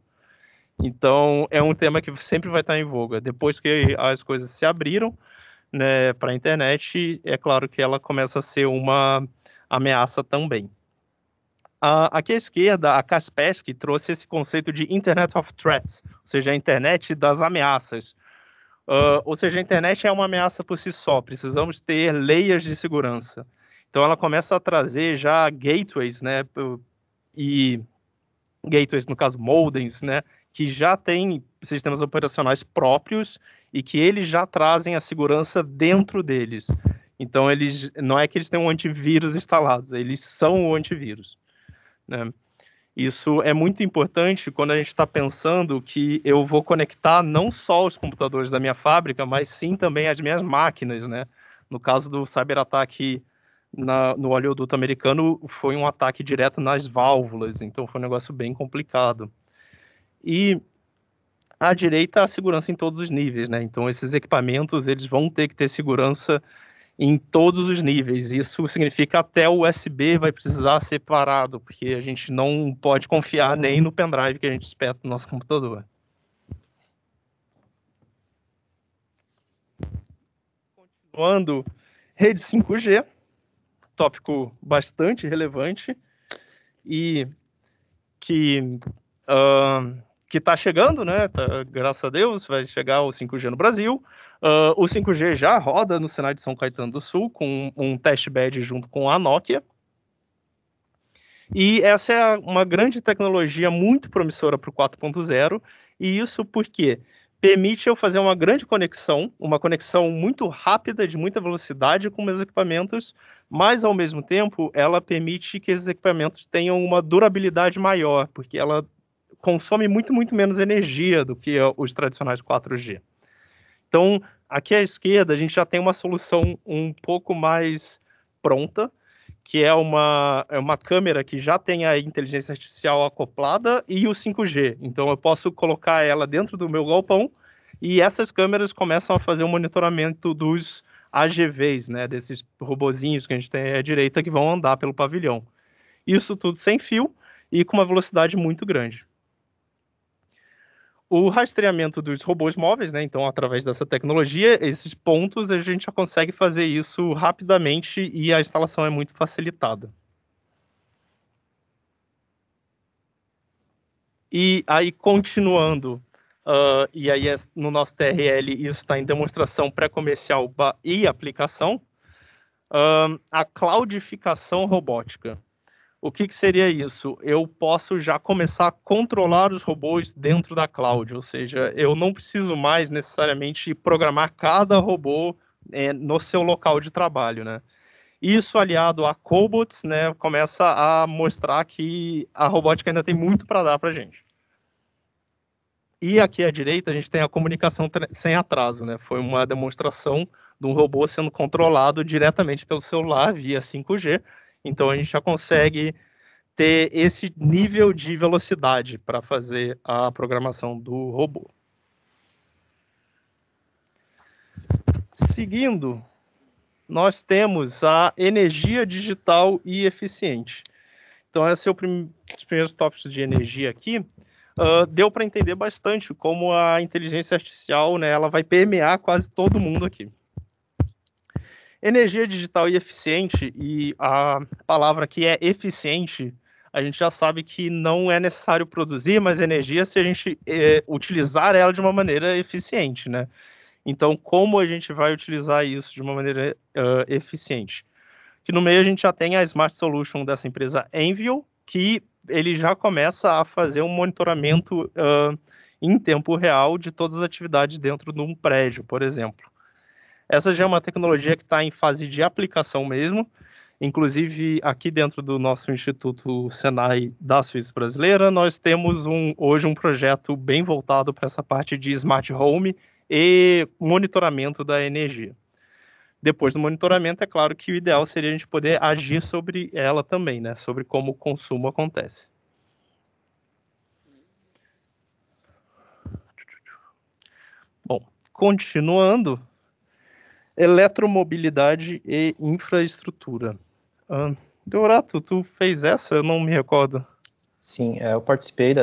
Então, é um tema que sempre vai estar em voga. Depois que as coisas se abriram, né, para a internet, é claro que ela começa a ser uma ameaça também. Aqui à esquerda, a Kaspersky trouxe esse conceito de Internet of Threats, ou seja, a internet das ameaças. Ou seja, a internet é uma ameaça por si só, precisamos ter layers de segurança. Então ela começa a trazer já gateways, né, e gateways, no caso, modems, né, que já têm sistemas operacionais próprios e que eles já trazem a segurança dentro deles. Então, não é que eles têm um antivírus instalado, eles são o antivírus, né? Isso é muito importante quando a gente está pensando que eu vou conectar não só os computadores da minha fábrica, mas sim também as minhas máquinas, né? No caso do cyberataque no oleoduto americano, foi um ataque direto nas válvulas, então foi um negócio bem complicado. E à direita, a segurança em todos os níveis, né? Então, esses equipamentos, eles vão ter que ter segurança em todos os níveis. Isso significa até o USB vai precisar ser separado, porque a gente não pode confiar nem no pendrive que a gente espeta no nosso computador. Continuando, rede 5G, tópico bastante relevante e que está chegando, né? Graças a Deus, vai chegar o 5G no Brasil. O 5G já roda no Senai de São Caetano do Sul, com um testbed junto com a Nokia. E essa é uma grande tecnologia muito promissora para o 4.0, e isso porque permite eu fazer uma grande conexão, uma conexão muito rápida, de muita velocidade com meus equipamentos, mas, ao mesmo tempo, ela permite que esses equipamentos tenham uma durabilidade maior, porque ela consome muito, muito menos energia do que os tradicionais 4G. Então, aqui à esquerda, a gente já tem uma solução um pouco mais pronta, que é uma câmera que já tem a inteligência artificial acoplada e o 5G. Então, eu posso colocar ela dentro do meu galpão e essas câmeras começam a fazer o monitoramento dos AGVs, né, desses robozinhos que a gente tem à direita que vão andar pelo pavilhão. Isso tudo sem fio e com uma velocidade muito grande. O rastreamento dos robôs móveis, né? Então, através dessa tecnologia, esses pontos a gente já consegue fazer isso rapidamente e a instalação é muito facilitada. E aí, continuando, e aí no nosso TRL isso está em demonstração pré-comercial e aplicação, a cloudificação robótica. O que seria isso? Eu posso já começar a controlar os robôs dentro da cloud, ou seja, eu não preciso mais necessariamente programar cada robô no seu local de trabalho, né? Isso aliado a cobots, né, começa a mostrar que a robótica ainda tem muito para dar para a gente. E aqui à direita a gente tem a comunicação sem atraso, né? Foi uma demonstração de um robô sendo controlado diretamente pelo celular via 5G. Então a gente já consegue ter esse nível de velocidade para fazer a programação do robô. Seguindo, nós temos a energia digital e eficiente. Então, esse é os primeiros tópicos de energia aqui. Deu para entender bastante como a inteligência artificial, né, ela vai permear quase todo mundo aqui. Energia digital e eficiente, e a palavra aqui é eficiente, a gente já sabe que não é necessário produzir mais energia se a gente utilizar ela de uma maneira eficiente, né? Então, como a gente vai utilizar isso de uma maneira eficiente? Que no meio a gente já tem a Smart Solution dessa empresa Envio, que ele já começa a fazer um monitoramento em tempo real de todas as atividades dentro de um prédio, por exemplo. Essa já é uma tecnologia que está em fase de aplicação mesmo. Inclusive, aqui dentro do nosso Instituto Senai da Suíça Brasileira, nós temos hoje um projeto bem voltado para essa parte de Smart Home e monitoramento da energia. Depois do monitoramento, é claro que o ideal seria a gente poder agir sobre ela também, né? Sobre como o consumo acontece. Bom, continuando, eletromobilidade e infraestrutura. Deodato, tu fez essa? Eu não me recordo. Sim, eu participei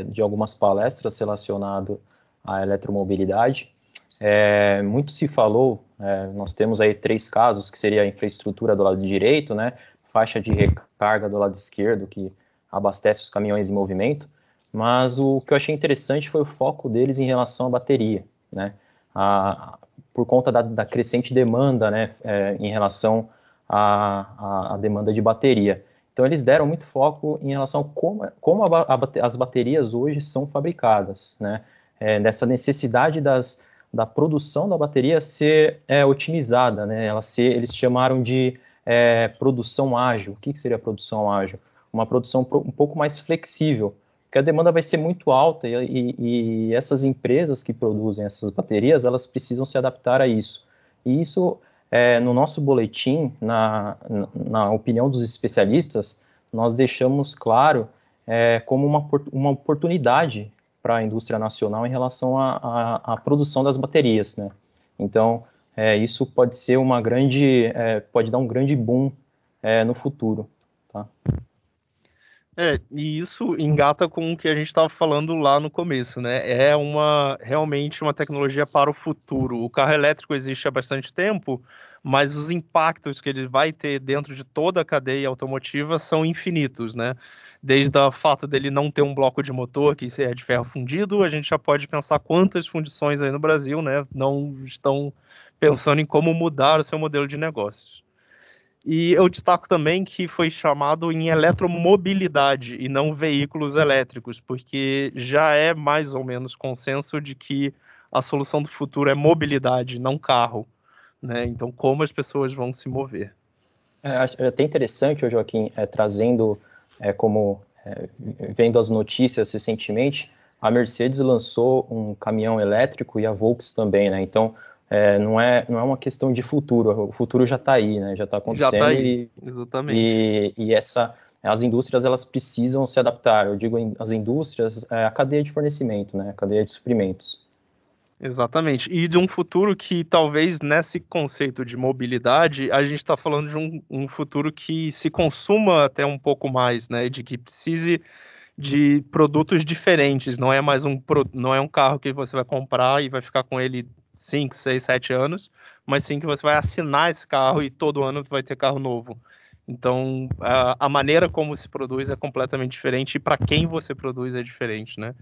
de algumas palestras relacionadas à eletromobilidade. Muito se falou, nós temos aí 3 casos, que seria a infraestrutura do lado direito, né, faixa de recarga do lado esquerdo, que abastece os caminhões em movimento, mas o que eu achei interessante foi o foco deles em relação à bateria, né, por conta da crescente demanda, né, em relação à demanda de bateria. Então, eles deram muito foco em relação a como as baterias hoje são fabricadas, né, dessa necessidade da produção da bateria ser otimizada, né? Eles chamaram de produção ágil. O que seria produção ágil? Uma produção um pouco mais flexível, porque a demanda vai ser muito alta e essas empresas que produzem essas baterias, elas precisam se adaptar a isso. E isso, no nosso boletim, na opinião dos especialistas, nós deixamos claro como uma oportunidade para a indústria nacional em relação à produção das baterias, né? Então, isso pode ser pode dar um grande boom no futuro, tá? E isso engata com o que a gente estava falando lá no começo, né? É realmente uma tecnologia para o futuro. O carro elétrico existe há bastante tempo, mas os impactos que ele vai ter dentro de toda a cadeia automotiva são infinitos, né? Desde o fato dele não ter um bloco de motor que é de ferro fundido, a gente já pode pensar quantas fundições aí no Brasil, né, não estão pensando em como mudar o seu modelo de negócios. E eu destaco também que foi chamado em eletromobilidade e não veículos elétricos, porque já é mais ou menos consenso de que a solução do futuro é mobilidade, não carro, né? Então, como as pessoas vão se mover. É até interessante, Joaquim, trazendo vendo as notícias recentemente, a Mercedes lançou um caminhão elétrico e a Volks também, né? Então, não é uma questão de futuro, o futuro já está aí, né? Já está acontecendo. Já tá aí, exatamente. E as indústrias, elas precisam se adaptar. Eu digo as indústrias, a cadeia de fornecimento, né? A cadeia de suprimentos. Exatamente. E de um futuro que talvez nesse conceito de mobilidade, a gente está falando de um futuro que se consuma até um pouco mais, né? De que precise de produtos diferentes. Não é mais não é um carro que você vai comprar e vai ficar com ele 5, 6, 7 anos, mas sim que você vai assinar esse carro e todo ano vai ter carro novo. Então, a maneira como se produz é completamente diferente e para quem você produz é diferente, né?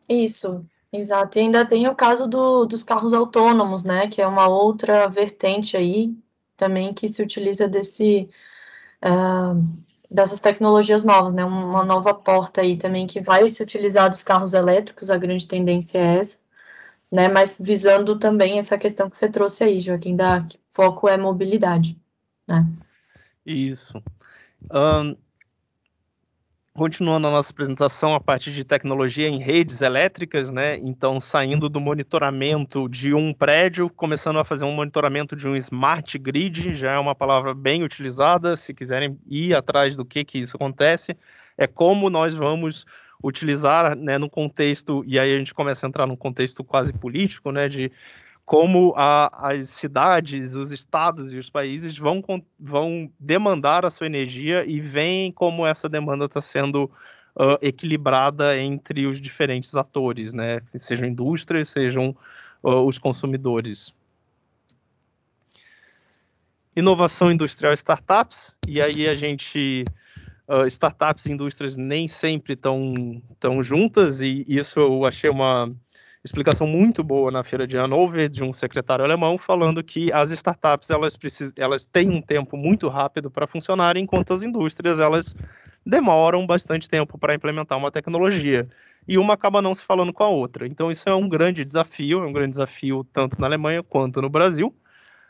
Isso, exato. E ainda tem o caso dos carros autônomos, né? Que é uma outra vertente aí também que se utiliza dessas tecnologias novas, né? Uma nova porta aí também que vai se utilizar dos carros elétricos, a grande tendência é essa, né? Mas visando também essa questão que você trouxe aí, Joaquim, que foco é mobilidade, né? Isso. Continuando a nossa apresentação, a parte de tecnologia em redes elétricas, né? Então, saindo do monitoramento de um prédio, começando a fazer um monitoramento de um smart grid, já é uma palavra bem utilizada. Se quiserem ir atrás do que isso acontece, é como nós vamos utilizar, né, no contexto, e aí a gente começa a entrar num contexto quase político, né, de como as cidades, os estados e os países vão demandar a sua energia e veem como essa demanda está sendo equilibrada entre os diferentes atores, né? Sejam indústrias, sejam os consumidores. Inovação industrial e startups, e aí a gente... startups e indústrias nem sempre estão juntas, e isso eu achei uma explicação muito boa na Feira de Hannover, de um secretário alemão, falando que as startups elas têm um tempo muito rápido para funcionar, enquanto as indústrias elas demoram bastante tempo para implementar uma tecnologia. E uma acaba não se falando com a outra. Então isso é um grande desafio tanto na Alemanha quanto no Brasil,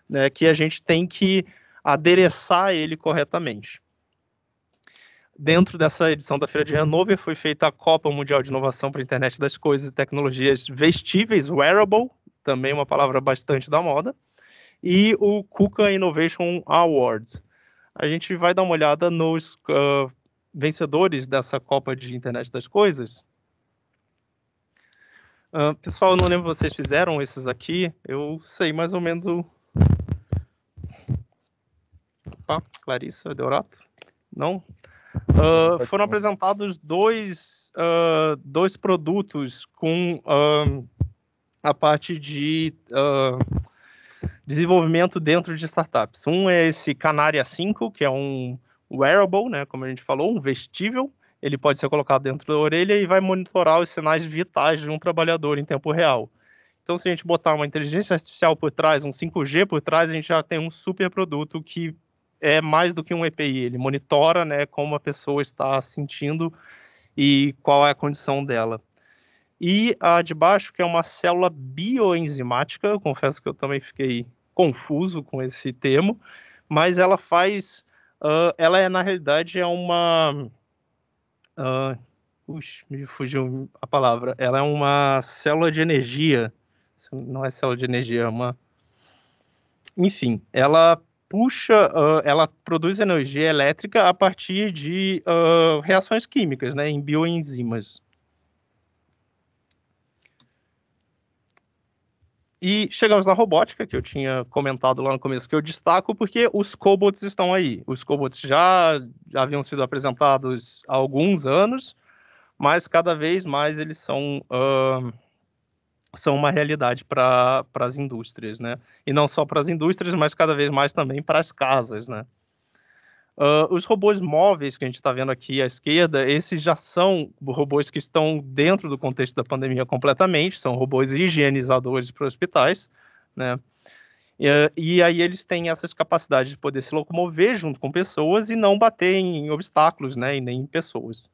né, que a gente tem que adereçar ele corretamente. Dentro dessa edição da Feira de Hannover foi feita a Copa Mundial de Inovação para a Internet das Coisas e Tecnologias Vestíveis, wearable, também uma palavra bastante da moda, e o KUKA Innovation Awards. A gente vai dar uma olhada nos vencedores dessa Copa de Internet das Coisas. Pessoal, eu não lembro se vocês fizeram esses aqui, eu sei mais ou menos o... Opa, Clarissa Deorato? Não? Foram apresentados dois produtos com a parte de desenvolvimento dentro de startups. Um é esse Canaria 5, que é um wearable, né, como a gente falou, um vestível. Ele pode ser colocado dentro da orelha e vai monitorar os sinais vitais de um trabalhador em tempo real. Então, se a gente botar uma inteligência artificial por trás, um 5G por trás, a gente já tem um super produto que é mais do que um EPI, ele monitora, né, como a pessoa está sentindo e qual é a condição dela. E a de baixo, que é uma célula bioenzimática, eu confesso que eu também fiquei confuso com esse termo, mas ela faz, na realidade, é uma... me fugiu a palavra. Ela é uma célula de energia, não é célula de energia, é uma... Enfim, ela ela produz energia elétrica a partir de reações químicas, né, em bioenzimas. E chegamos na robótica, que eu tinha comentado lá no começo, que eu destaco porque os cobots estão aí. Os cobots já haviam sido apresentados há alguns anos, mas cada vez mais eles são uma realidade para as indústrias, né? E não só para as indústrias, mas cada vez mais também para as casas, né? Os robôs móveis que a gente está vendo aqui à esquerda, esses já são robôs que estão dentro do contexto da pandemia completamente, são robôs higienizadores para hospitais, né? E aí eles têm essas capacidades de poder se locomover junto com pessoas e não bater em obstáculos, né? E nem em pessoas.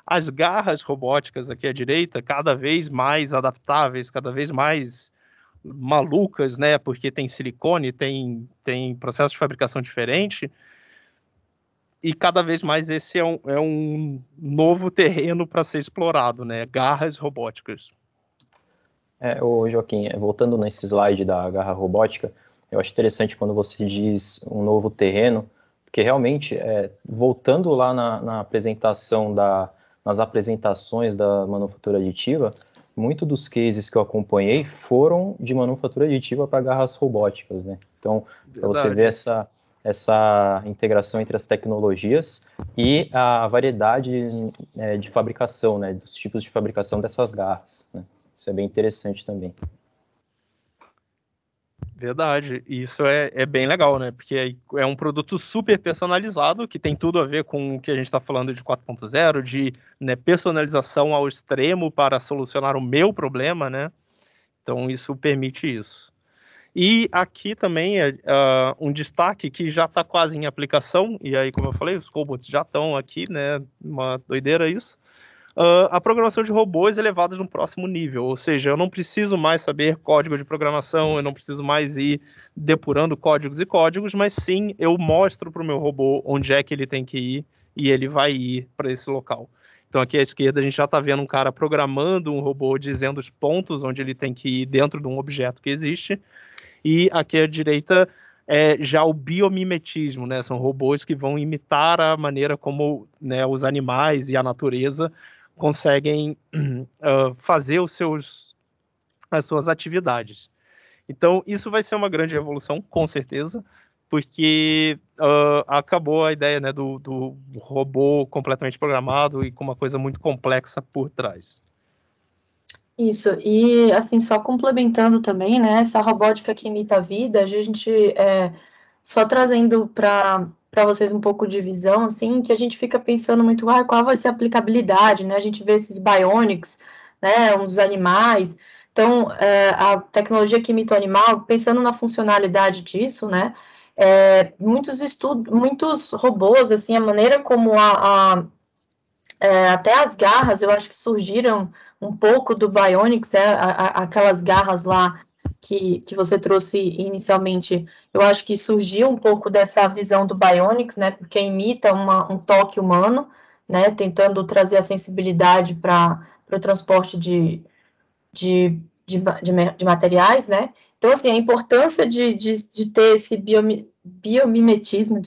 As garras robóticas aqui à direita, cada vez mais adaptáveis, cada vez mais malucas, né? Porque tem silicone, tem processo de fabricação diferente. E cada vez mais esse é um novo terreno para ser explorado, né? Garras robóticas. Joaquim, voltando nesse slide da garra robótica, eu acho interessante quando você diz um novo terreno, porque realmente, voltando lá na apresentação nas apresentações da manufatura aditiva, muito dos cases que eu acompanhei foram de manufatura aditiva para garras robóticas, né? Então, para você ver essa integração entre as tecnologias e a variedade de fabricação, né? Dos tipos de fabricação dessas garras, né? Isso é bem interessante também. Verdade, isso é bem legal, né? Porque é um produto super personalizado, que tem tudo a ver com o que a gente está falando de 4.0, de, né, personalização ao extremo para solucionar o meu problema, né? Então isso permite isso. E aqui também é um destaque que já está quase em aplicação, e aí, como eu falei, os cobots já estão aqui, né? Uma doideira isso. A programação de robôs elevados no próximo nível, ou seja, eu não preciso mais saber código de programação, eu não preciso mais ir depurando códigos e códigos, mas sim, eu mostro para o meu robô onde é que ele tem que ir e ele vai ir para esse local. Então aqui à esquerda a gente já está vendo um cara programando um robô, dizendo os pontos onde ele tem que ir dentro de um objeto que existe, e aqui à direita já o biomimetismo, né? São robôs que vão imitar a maneira como, né, os animais e a natureza conseguem fazer as suas atividades. Então, isso vai ser uma grande revolução, com certeza, porque acabou a ideia, né, do robô completamente programado e com uma coisa muito complexa por trás. Isso, e assim, só complementando também, né, essa robótica que imita a vida, a gente, só trazendo para vocês um pouco de visão, assim, que a gente fica pensando muito, qual vai ser a aplicabilidade, né, a gente vê esses bionics, né, uns animais, então, a tecnologia que imita o animal, pensando na funcionalidade disso, né, muitos robôs, assim, a maneira como até as garras, eu acho que surgiram um pouco do Bionics, aquelas garras lá que você trouxe inicialmente, eu acho que surgiu um pouco dessa visão do Bionics, né, porque imita um toque humano, né, tentando trazer a sensibilidade para o transporte de materiais, né, então, assim, a importância de ter esse biomimetismo,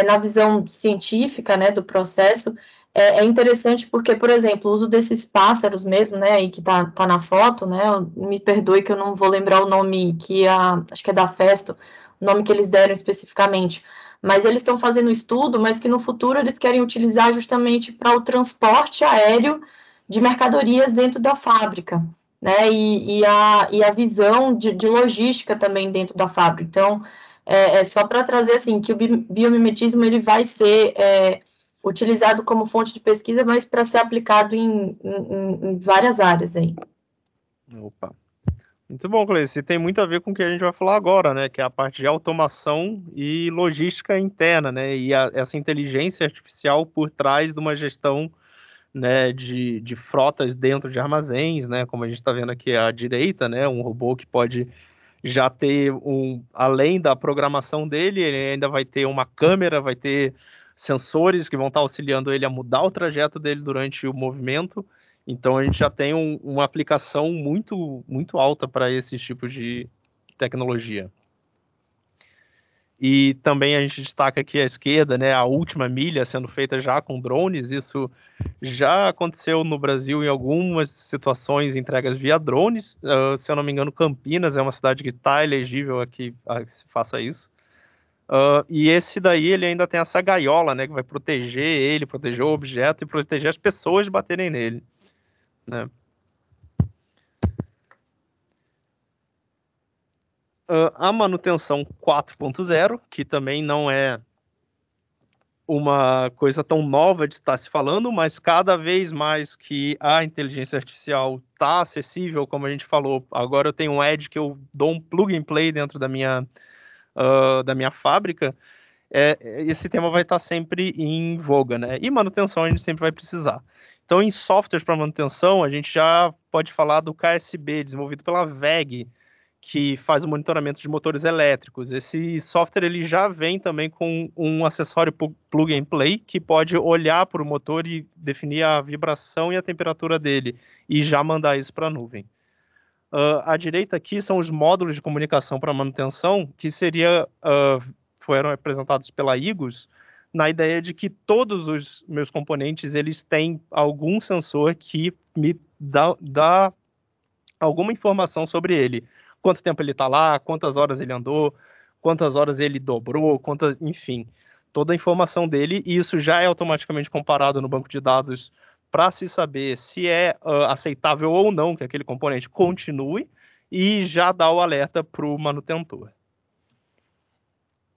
na visão científica, né, do processo, é interessante porque, por exemplo, o uso desses pássaros mesmo, né, aí que tá na foto, né, me perdoe que eu não vou lembrar o nome acho que é da Festo, o nome que eles deram especificamente, mas eles estão fazendo estudo, mas que no futuro eles querem utilizar justamente para o transporte aéreo de mercadorias dentro da fábrica, né, e a visão de logística também dentro da fábrica. Então, só para trazer, assim, que o biomimetismo, ele vai ser utilizado como fonte de pesquisa, mas para ser aplicado em várias áreas aí. Opa. Muito bom, Cleice. Tem muito a ver com o que a gente vai falar agora, né? Que é a parte de automação e logística interna, né? E essa inteligência artificial por trás de uma gestão, né, de frotas dentro de armazéns, né? Como a gente está vendo aqui à direita, né? Um robô que pode já ter além da programação dele, ele ainda vai ter uma câmera, vai ter sensores que vão estar auxiliando ele a mudar o trajeto dele durante o movimento. Então a gente já tem uma aplicação muito, muito alta para esse tipo de tecnologia. E também a gente destaca aqui à esquerda, né, a última milha sendo feita já com drones. Isso já aconteceu no Brasil em algumas situações, entregas via drones. Se eu não me engano, Campinas é uma cidade que está elegível aqui a que se faça isso. E esse daí, ele ainda tem essa gaiola, né, que vai proteger ele, proteger o objeto e proteger as pessoas de baterem nele, né? A manutenção 4.0, que também não é uma coisa tão nova de estar se falando, mas cada vez mais que a inteligência artificial está acessível, como a gente falou, agora eu tenho um Edge que eu dou um plug and play dentro da minha fábrica, esse tema vai estar sempre em voga, né? E manutenção a gente sempre vai precisar. Então, em softwares para manutenção, a gente já pode falar do KSB, desenvolvido pela VEG, que faz o monitoramento de motores elétricos. Esse software ele já vem também com um acessório plug and play, que pode olhar para o motor e definir a vibração e a temperatura dele, e já mandar isso para a nuvem. À direita aqui são os módulos de comunicação para manutenção, que foram apresentados pela IGOS, na ideia de que todos os meus componentes eles têm algum sensor que me dá alguma informação sobre ele. Quanto tempo ele está lá, quantas horas ele andou, quantas horas ele dobrou, enfim, toda a informação dele, e isso já é automaticamente comparado no banco de dados para se saber se é aceitável ou não que aquele componente continue, e já dá o alerta para o manutentor.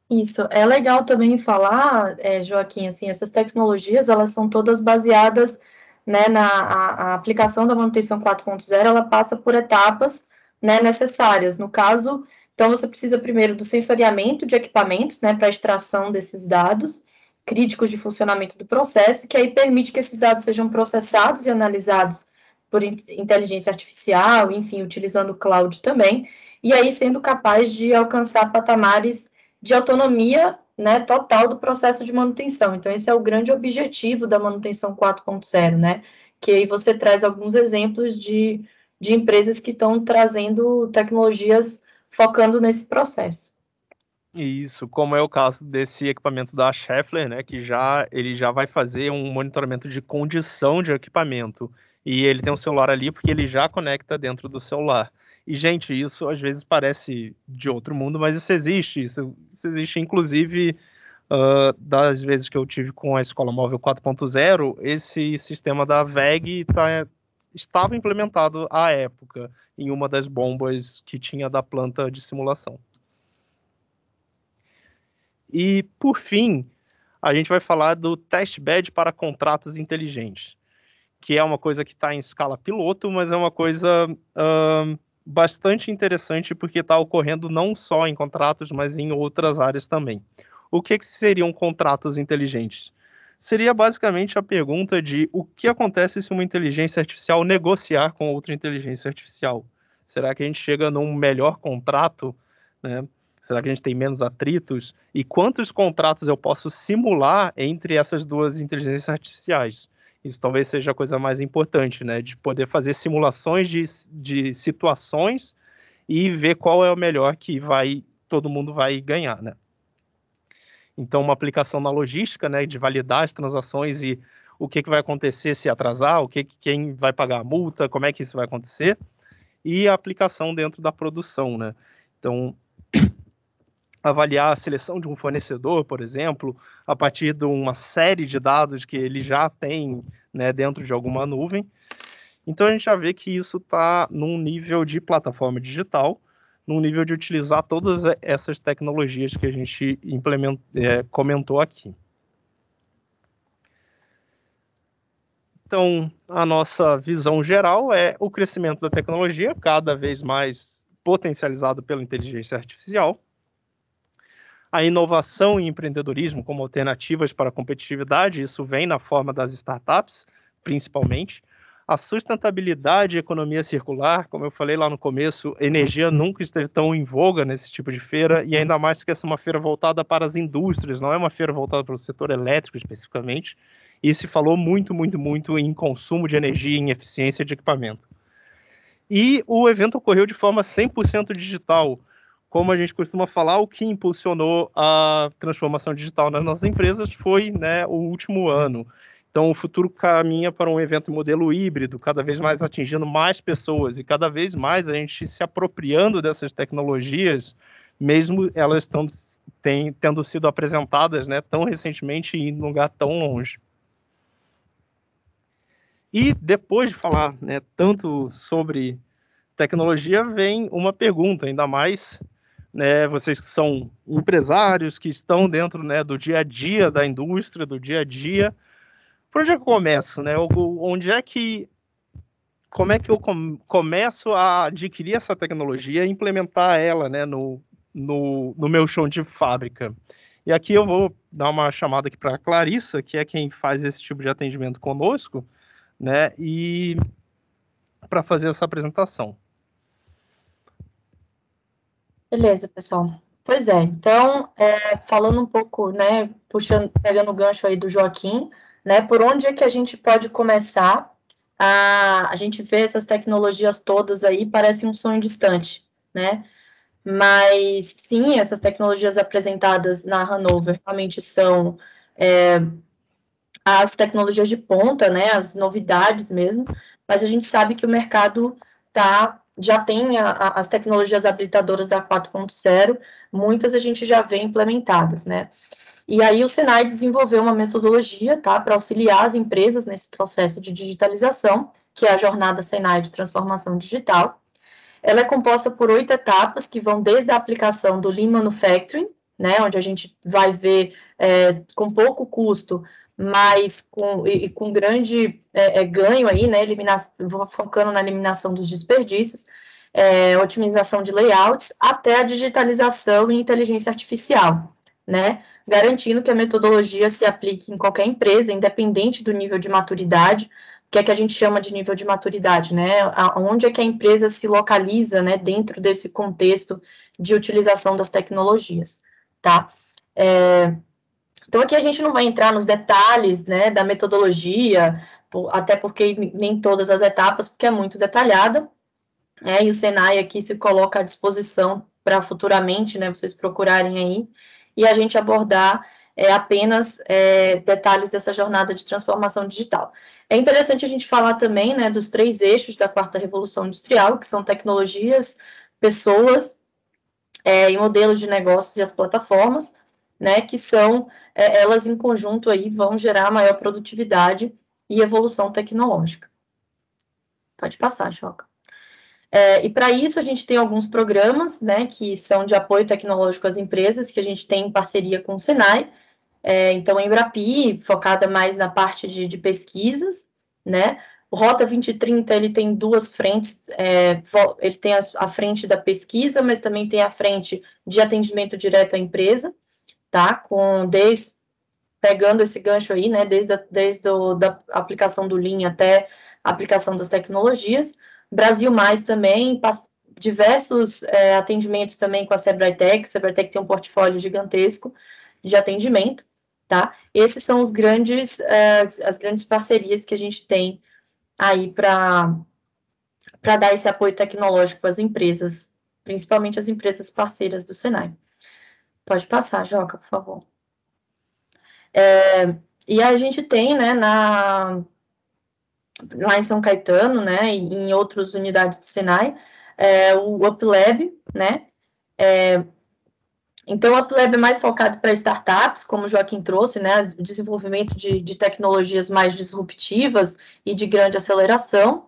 Isso, é legal também falar, Joaquim, assim, essas tecnologias, elas são todas baseadas, né, a aplicação da manutenção 4.0, ela passa por etapas, né, necessárias. No caso, então você precisa primeiro do sensoriamento de equipamentos, né, para extração desses dados críticos de funcionamento do processo, que aí permite que esses dados sejam processados e analisados por inteligência artificial, enfim, utilizando o cloud também, e aí sendo capaz de alcançar patamares de autonomia, né, total do processo de manutenção. Então, esse é o grande objetivo da manutenção 4.0, né, que aí você traz alguns exemplos de empresas que estão trazendo tecnologias focando nesse processo. Isso, como é o caso desse equipamento da Schaeffler, né, que ele já vai fazer um monitoramento de condição de equipamento, e ele tem um celular ali porque ele já conecta dentro do celular. E, gente, isso às vezes parece de outro mundo, mas isso existe inclusive, das vezes que eu tive com a Escola Móvel 4.0, esse sistema da VEG estava implementado à época em uma das bombas que tinha da planta de simulação. E, por fim, a gente vai falar do testbed para contratos inteligentes, que é uma coisa que está em escala piloto, mas é uma coisa bastante interessante porque está ocorrendo não só em contratos, mas em outras áreas também. O que seriam contratos inteligentes? Seria basicamente a pergunta de o que acontece se uma inteligência artificial negociar com outra inteligência artificial? Será que a gente chega num melhor contrato, né? Será que a gente tem menos atritos? E quantos contratos eu posso simular entre essas duas inteligências artificiais? Isso talvez seja a coisa mais importante, né? De poder fazer simulações de situações e ver qual é o melhor que todo mundo vai ganhar, né? Então, uma aplicação na logística, né? De validar as transações e o que vai acontecer se atrasar, quem vai pagar a multa, como é que isso vai acontecer. E a aplicação dentro da produção, né? Então, avaliar a seleção de um fornecedor, por exemplo, a partir de uma série de dados que ele já tem, né, dentro de alguma nuvem. Então, a gente já vê que isso está num nível de plataforma digital, num nível de utilizar todas essas tecnologias que a gente comentou aqui. Então, a nossa visão geral é o crescimento da tecnologia, cada vez mais potencializado pela inteligência artificial, a inovação e empreendedorismo como alternativas para a competitividade, isso vem na forma das startups, principalmente. A sustentabilidade e economia circular, como eu falei lá no começo, energia nunca esteve tão em voga nesse tipo de feira, e ainda mais que essa é uma feira voltada para as indústrias, não é uma feira voltada para o setor elétrico especificamente, e se falou muito, muito, muito em consumo de energia e em eficiência de equipamento. E o evento ocorreu de forma 100% digital. Como a gente costuma falar, o que impulsionou a transformação digital nas nossas empresas foi, né, o último ano. Então, o futuro caminha para um evento modelo híbrido, cada vez mais atingindo mais pessoas e cada vez mais a gente se apropriando dessas tecnologias, mesmo elas tendo sido apresentadas, né, tão recentemente e em um lugar tão longe. E depois de falar, né, tanto sobre tecnologia, vem uma pergunta, ainda mais, né, vocês que são empresários, que estão dentro, né, do dia a dia da indústria, do dia a dia. Por onde é que eu começo, né? Como é que eu começo a adquirir essa tecnologia e implementar ela, né, no meu chão de fábrica? E aqui eu vou dar uma chamada aqui para a Clarissa, que é quem faz esse tipo de atendimento conosco, né, e para fazer essa apresentação. Beleza, pessoal. Pois é, então, falando um pouco, né, pegando o gancho aí do Joaquim, né, por onde é que a gente pode começar a gente vê essas tecnologias todas aí, parece um sonho distante, né, mas sim, essas tecnologias apresentadas na Hannover realmente são as tecnologias de ponta, né, as novidades mesmo, mas a gente sabe que o mercado já tem as tecnologias habilitadoras da 4.0, muitas a gente já vê implementadas, né. E aí o Senai desenvolveu uma metodologia, tá, para auxiliar as empresas nesse processo de digitalização, que é a jornada Senai de transformação digital. Ela é composta por 8 etapas, que vão desde a aplicação do Lean Manufacturing, né, onde a gente vai ver com pouco custo, mas com grande ganho aí, né, focando na eliminação dos desperdícios. otimização de layouts, até a digitalização e inteligência artificial, né? Garantindo que a metodologia se aplique em qualquer empresa, independente do nível de maturidade. O que é que a gente chama de nível de maturidade, né? Onde é que a empresa se localiza, né, dentro desse contexto de utilização das tecnologias, tá? Então, aqui a gente não vai entrar nos detalhes, né, da metodologia, até porque nem todas as etapas, porque é muito detalhada, e o Senai aqui se coloca à disposição para futuramente, né, vocês procurarem aí, e a gente abordar apenas detalhes dessa jornada de transformação digital. É interessante a gente falar também, né, dos 3 eixos da 4ª Revolução Industrial, que são tecnologias, pessoas e modelos de negócios e as plataformas, né, que são, elas em conjunto aí vão gerar maior produtividade e evolução tecnológica. Pode passar, Joca. E para isso a gente tem alguns programas, né, que são de apoio tecnológico às empresas, que a gente tem em parceria com o Senai. Então, a Embrapi, focada mais na parte de pesquisas, né? O Rota 2030, ele tem 2 frentes, ele tem a frente da pesquisa, mas também tem a frente de atendimento direto à empresa, tá? Pegando esse gancho aí, né, desde a aplicação do Lean até a aplicação das tecnologias. Brasil Mais também, diversos atendimentos também com a Sebrae Tech tem um portfólio gigantesco de atendimento, tá? Esses são as grandes parcerias que a gente tem aí para dar esse apoio tecnológico às empresas, principalmente as empresas parceiras do Senai. Pode passar, Joca, por favor. E a gente tem, né, lá em São Caetano, né, e em outras unidades do Senai, o UpLab, né, então o UpLab é mais focado para startups, como o Joaquim trouxe, né, o desenvolvimento de tecnologias mais disruptivas e de grande aceleração,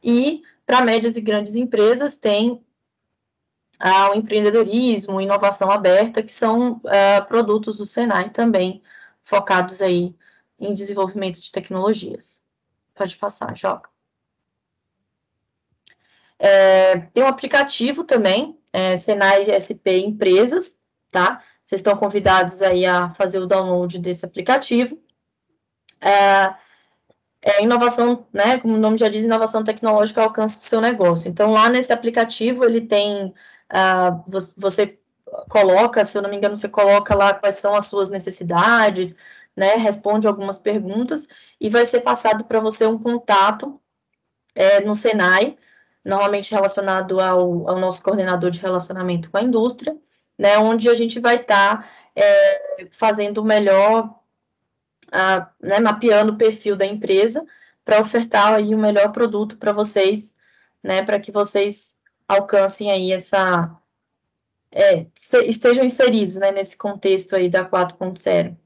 e para médias e grandes empresas tem o empreendedorismo, inovação aberta, que são produtos do Senai também, focados aí em desenvolvimento de tecnologias. Pode passar, Joca. Tem um aplicativo também, Senai SP Empresas, tá? Vocês estão convidados aí a fazer o download desse aplicativo. Inovação, né, como o nome já diz, inovação tecnológica ao alcance do seu negócio. Então, lá nesse aplicativo, ele tem, você coloca, se eu não me engano, você coloca lá quais são as suas necessidades, né, responde algumas perguntas, e vai ser passado para você um contato no Senai, normalmente relacionado ao nosso coordenador de relacionamento com a indústria, né, onde a gente vai estar fazendo o melhor, né, mapeando o perfil da empresa para ofertar aí o melhor produto para vocês, né, para que vocês alcancem aí estejam inseridos, né, nesse contexto aí da 4.0.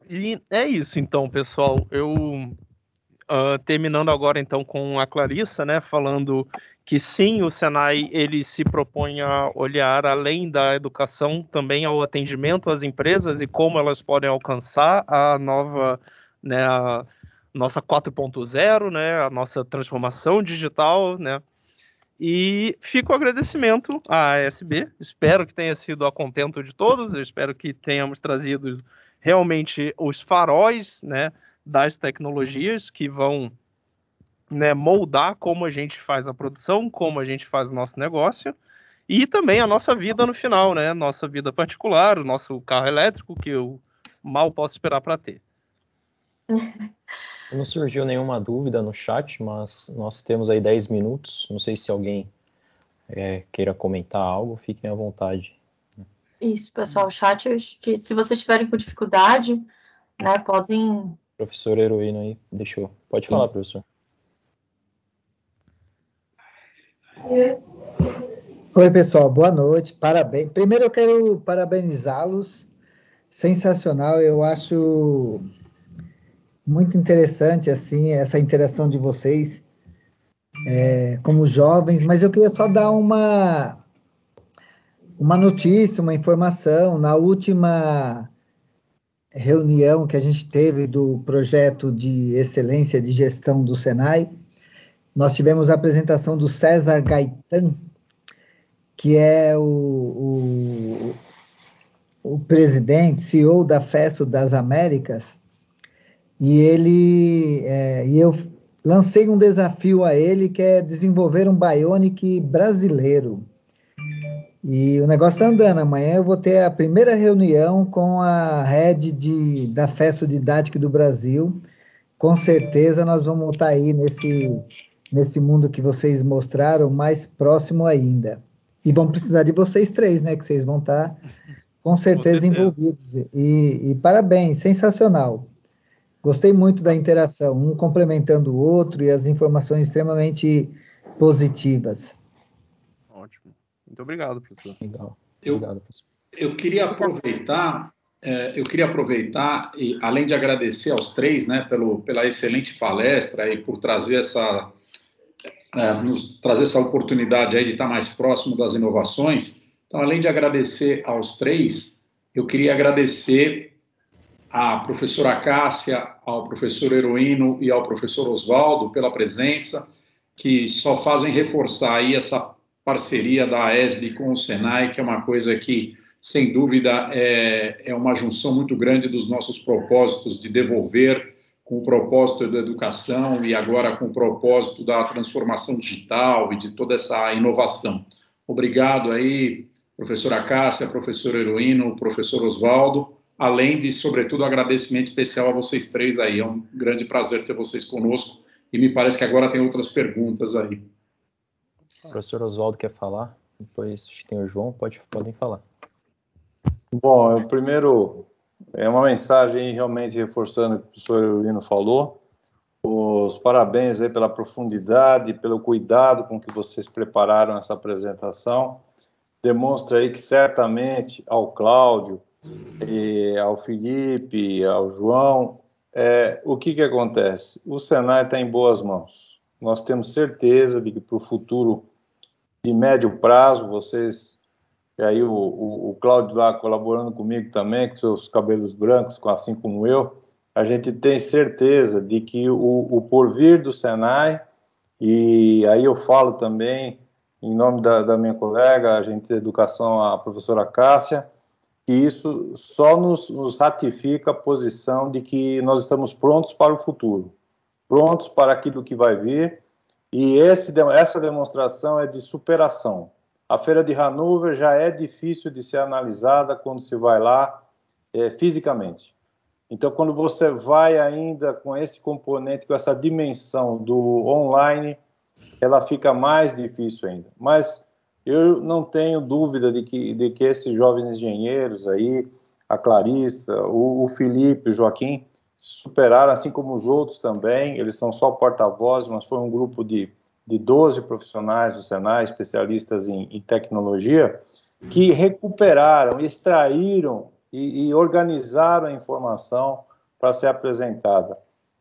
E é isso, então, pessoal. Eu terminando agora, então, com a Clarissa, né, falando que sim, o Senai, ele se propõe a olhar além da educação também ao atendimento às empresas e como elas podem alcançar a nova, né, a nossa 4.0, né, a nossa transformação digital, né, e fica o agradecimento à ASB. Espero que tenha sido a contento de todos, eu espero que tenhamos trazido realmente os faróis, né, das tecnologias que vão, né, moldar como a gente faz a produção, como a gente faz o nosso negócio e também a nossa vida no final, né, nossa vida particular, o nosso carro elétrico que eu mal posso esperar para ter. Não surgiu nenhuma dúvida no chat, mas nós temos aí 10 minutos, não sei se alguém queira comentar algo, fiquem à vontade. Isso, pessoal, o chat, que se vocês tiverem com dificuldade, né, podem... Professor Heroíno aí, deixou. Pode falar, professor. Oi, pessoal, boa noite, parabéns. Primeiro eu quero parabenizá-los, sensacional, eu acho muito interessante, assim, essa interação de vocês como jovens, mas eu queria só dar uma notícia, uma informação. Na última reunião que a gente teve do projeto de excelência de gestão do Senai. Nós tivemos a apresentação do César Gaetan, que é o presidente, CEO da FESO das Américas, e eu lancei um desafio a ele, que é desenvolver um Bionic brasileiro. E o negócio está andando. Amanhã eu vou ter a primeira reunião com a head da FESO Didática do Brasil. Com certeza nós vamos estar aí nesse mundo que vocês mostraram, mais próximo ainda. E vão precisar de vocês três, né? Que vocês vão estar, com certeza, envolvidos. E parabéns, sensacional. Gostei muito da interação, um complementando o outro e as informações extremamente positivas. Ótimo. Muito obrigado, professor. Legal. Obrigado, professor. Eu queria aproveitar, e além de agradecer aos três, né, pela excelente palestra e por trazer nos trazer essa oportunidade aí de estar mais próximo das inovações. Então, além de agradecer aos três, eu queria agradecer à professora Cássia, ao professor Heroino e ao professor Oswaldo pela presença, que só fazem reforçar aí essa parceria da AESB com o Senai, que é uma coisa que, sem dúvida, é uma junção muito grande dos nossos propósitos de devolver, com o propósito da educação e agora com o propósito da transformação digital e de toda essa inovação. Obrigado aí, professora Cássia, professor Heroino, professor Oswaldo, além de, sobretudo, agradecimento especial a vocês três aí. É um grande prazer ter vocês conosco e me parece que agora tem outras perguntas aí. O professor Oswaldo quer falar? Depois tem o João, podem falar. Bom, primeiro, é uma mensagem realmente reforçando o que o professor Heroino falou. Os parabéns aí pela profundidade, pelo cuidado com que vocês prepararam essa apresentação. Demonstra aí que certamente ao Cláudio, ao Felipe, ao João, o que acontece? O Senai está em boas mãos. Nós temos certeza de que para o futuro de médio prazo, vocês, e aí o Cláudio lá colaborando comigo também, com seus cabelos brancos, assim como eu, a gente tem certeza de que o porvir do Senai, e aí eu falo também em nome da minha colega, agente de educação, a professora Cássia, que isso só nos ratifica a posição de que nós estamos prontos para o futuro, prontos para aquilo que vai vir, e essa demonstração é de superação. A Feira de Hannover já é difícil de ser analisada quando se vai lá fisicamente. Então, quando você vai ainda com esse componente, com essa dimensão do online, ela fica mais difícil ainda. Mas eu não tenho dúvida de que esses jovens engenheiros aí, a Clarissa, o Felipe, o Joaquim, superaram, assim como os outros também. Eles são só porta-vozes, mas foi um grupo de 12 profissionais do Senai, especialistas em tecnologia, que recuperaram, extraíram e organizaram a informação para ser apresentada.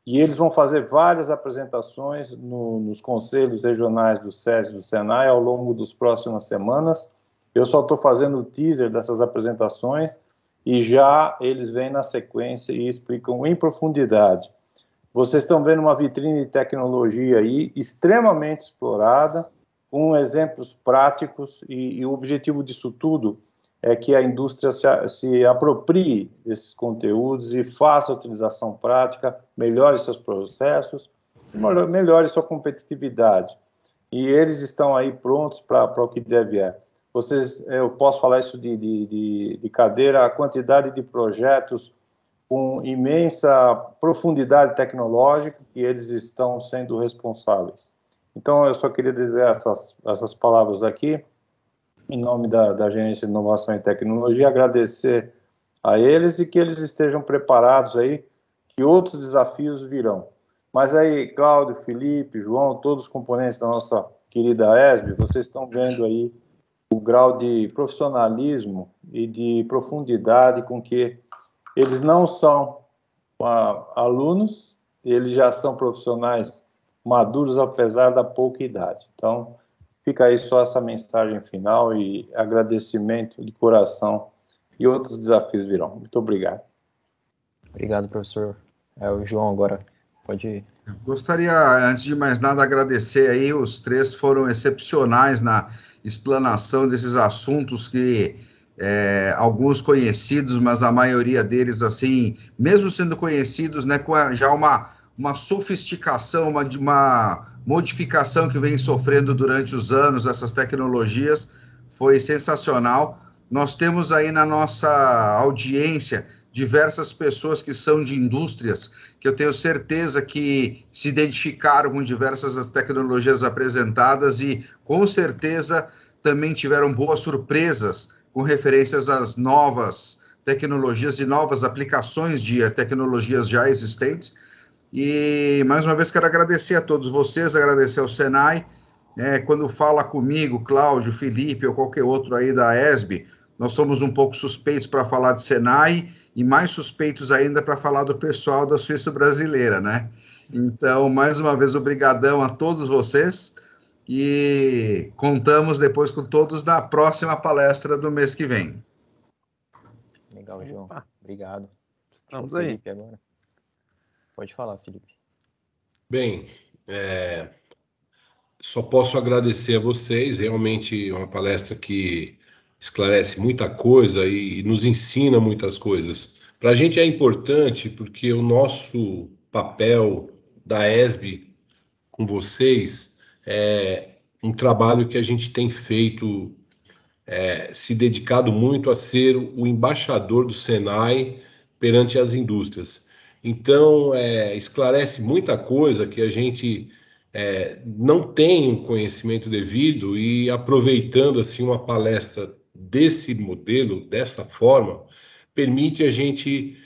E eles vão fazer várias apresentações nos conselhos regionais do SESI e do Senai ao longo das próximas semanas. Eu só estou fazendo o teaser dessas apresentações e já eles vêm na sequência e explicam em profundidade. Vocês estão vendo uma vitrine de tecnologia aí extremamente explorada, com exemplos práticos, e o objetivo disso tudo é que a indústria se aproprie desses conteúdos e faça a utilização prática, melhore seus processos, melhore sua competitividade. E eles estão aí prontos para o que deve é. Eu posso falar isso de cadeira, a quantidade de projetos com imensa profundidade tecnológica que eles estão sendo responsáveis. Então, eu só queria dizer essas palavras aqui, em nome da Gerência de Inovação e Tecnologia, agradecer a eles e que eles estejam preparados aí, que outros desafios virão. Mas aí, Cláudio, Felipe, João, todos os componentes da nossa querida AESB, vocês estão vendo aí o grau de profissionalismo e de profundidade com que eles não são alunos, eles já são profissionais maduros, apesar da pouca idade. Então, fica aí só essa mensagem final e agradecimento de coração, e outros desafios virão. Muito obrigado. Obrigado, professor. O João agora pode ir. Gostaria, antes de mais nada, agradecer aí, os três foram excepcionais na explanação desses assuntos que alguns conhecidos, mas a maioria deles, assim, mesmo sendo conhecidos, né, com já uma sofisticação, uma modificação que vem sofrendo durante os anos, essas tecnologias, foi sensacional. Nós temos aí na nossa audiência diversas pessoas que são de indústrias, que eu tenho certeza que se identificaram com diversas das tecnologias apresentadas e, com certeza, também tiveram boas surpresas com referências às novas tecnologias e novas aplicações de tecnologias já existentes. E, mais uma vez, quero agradecer a todos vocês, agradecer ao Senai. Quando fala comigo, Cláudio, Felipe ou qualquer outro aí da ESB, nós somos um pouco suspeitos para falar de Senai e mais suspeitos ainda para falar do pessoal da Suíça brasileira, né? Então, mais uma vez, obrigadão a todos vocês e contamos depois com todos na próxima palestra do mês que vem. Legal, João. Obrigado. Vamos aí. Felipe agora. Pode falar, Felipe. Bem, só posso agradecer a vocês, realmente uma palestra que esclarece muita coisa e nos ensina muitas coisas. Para a gente é importante porque o nosso papel da ESB com vocês é um trabalho que a gente tem feito, se dedicado muito a ser o embaixador do Senai perante as indústrias. Então, esclarece muita coisa que a gente não tem um conhecimento devido e aproveitando assim uma palestra desse modelo, dessa forma, permite a gente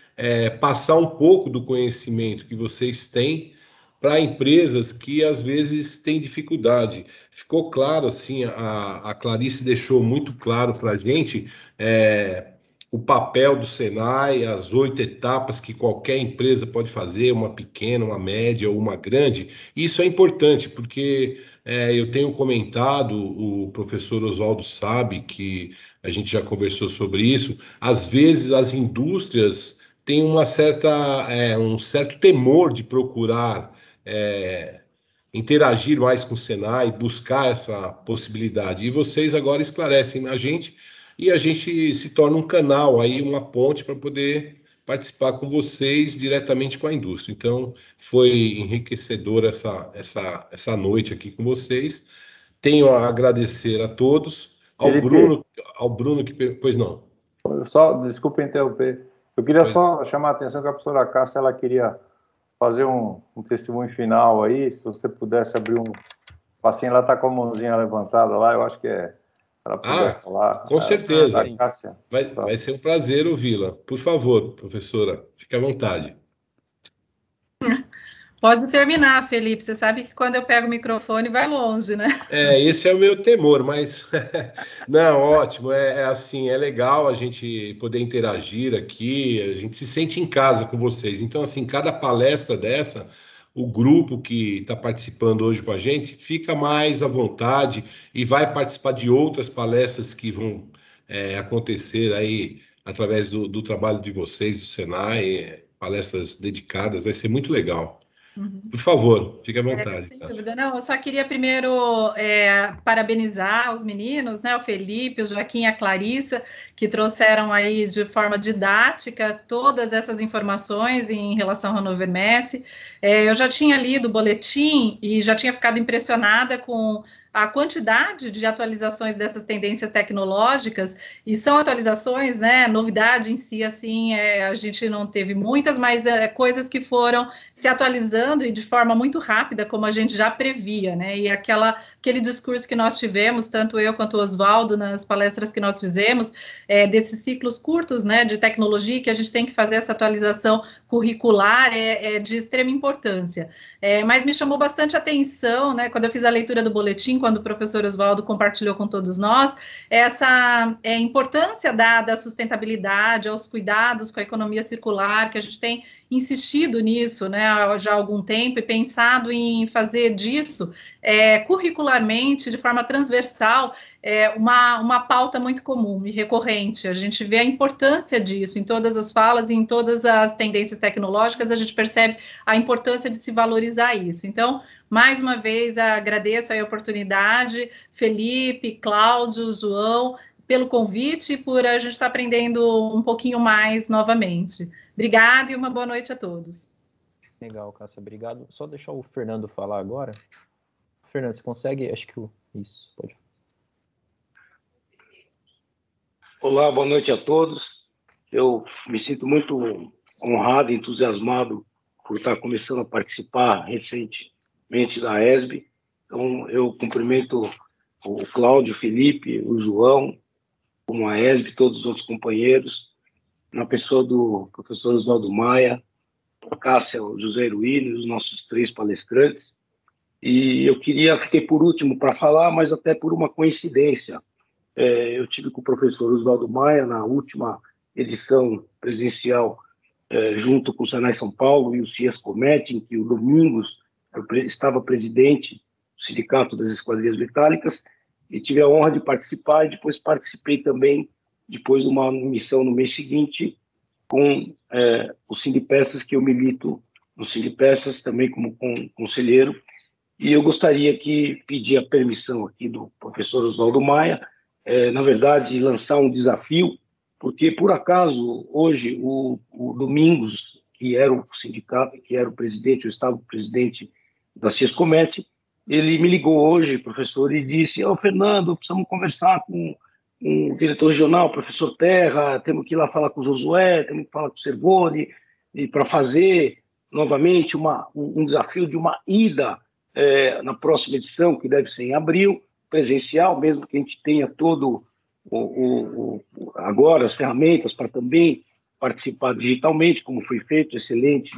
passar um pouco do conhecimento que vocês têm para empresas que às vezes têm dificuldade. Ficou claro, assim, a Clarice deixou muito claro para a gente o papel do Senai, as 8 etapas que qualquer empresa pode fazer, uma pequena, uma média ou uma grande. Isso é importante, porque eu tenho comentado, o professor Oswaldo sabe que a gente já conversou sobre isso, às vezes as indústrias têm um certo temor de procurar interagir mais com o Senai, buscar essa possibilidade. E vocês agora esclarecem a gente e a gente se torna um canal, aí, uma ponte para poder participar com vocês diretamente com a indústria. Então, foi enriquecedor essa noite aqui com vocês. Tenho a agradecer a todos, ao Bruno que... Pois não. Desculpa interromper. Eu queria só chamar a atenção que a professora Cássia, ela queria fazer um testemunho final aí, se você pudesse abrir um passinho, ela está com a mãozinha levantada lá, eu acho que ela puder falar. Com certeza. Cássia. Vai ser um prazer ouvi-la. Por favor, professora, fique à vontade. Pode terminar, Felipe. Você sabe que quando eu pego o microfone vai longe, né? Esse é o meu temor, mas não, ótimo. Assim, é legal a gente poder interagir aqui. A gente se sente em casa com vocês. Então, assim, cada palestra dessa, o grupo que está participando hoje com a gente fica mais à vontade e vai participar de outras palestras que vão acontecer aí através do trabalho de vocês, do Senai, palestras dedicadas. Vai ser muito legal. Por favor, fique à vontade. Sem dúvida. Não, eu só queria primeiro parabenizar os meninos, né, o Felipe, o Joaquim e a Clarissa, que trouxeram aí de forma didática todas essas informações em relação ao Hannover Messe. Eu já tinha lido o boletim e já tinha ficado impressionada com a quantidade de atualizações dessas tendências tecnológicas, e são atualizações, né, novidade em si, assim, a gente não teve muitas, mas coisas que foram se atualizando e de forma muito rápida, como a gente já previa, né, e aquele discurso que nós tivemos, tanto eu quanto o Oswaldo, nas palestras que nós fizemos, desses ciclos curtos, né, de tecnologia, que a gente tem que fazer essa atualização curricular, é de extrema importância. Mas me chamou bastante atenção, né, quando eu fiz a leitura do boletim, quando o professor Oswaldo compartilhou com todos nós, essa importância dada à sustentabilidade, aos cuidados com a economia circular, que a gente tem insistido nisso, né, já há algum tempo, e pensado em fazer disso curricularmente, de forma transversal, uma pauta muito comum e recorrente. A gente vê a importância disso em todas as falas e em todas as tendências tecnológicas, a gente percebe a importância de se valorizar isso. Então, mais uma vez, agradeço a oportunidade, Felipe, Cláudio, João, pelo convite e por a gente estar aprendendo um pouquinho mais novamente. Obrigada e uma boa noite a todos. Legal, Cássia, obrigado. Só deixar o Fernando falar agora. Fernando, você consegue? Acho que isso, pode. Olá, boa noite a todos. Eu me sinto muito honrado e entusiasmado por estar começando a participar recentemente da ESB. Então, eu cumprimento o Cláudio, o Felipe, o João, como a ESB, todos os outros companheiros, na pessoa do professor Oswaldo Maia, a Cássia, o José Eruíno, os nossos 3 palestrantes. E eu fiquei por último para falar, mas até por uma coincidência. Eu tive com o professor Oswaldo Maia na última edição presencial, junto com o Senai São Paulo e o CIES Comet, em que o Domingos estava presidente do Sindicato das Esquadrias Metálicas, e tive a honra de participar, e depois participei também, depois de uma missão no mês seguinte, com o Sindipeças, que eu milito no Sindipeças, também como conselheiro, e eu gostaria que pedir a permissão aqui do professor Oswaldo Maia, na verdade, lançar um desafio, porque, por acaso, hoje, o Domingos, que era o sindicato, que era o presidente, eu estava presidente da CIES Comet, ele me ligou hoje, professor, e disse: Fernando, precisamos conversar com o diretor regional, professor Terra, temos que ir lá falar com o Josué, temos que falar com o Cervoni, e para fazer novamente um desafio de uma ida na próxima edição, que deve ser em abril, presencial, mesmo que a gente tenha todo agora as ferramentas para também participar digitalmente, como foi feito, excelente,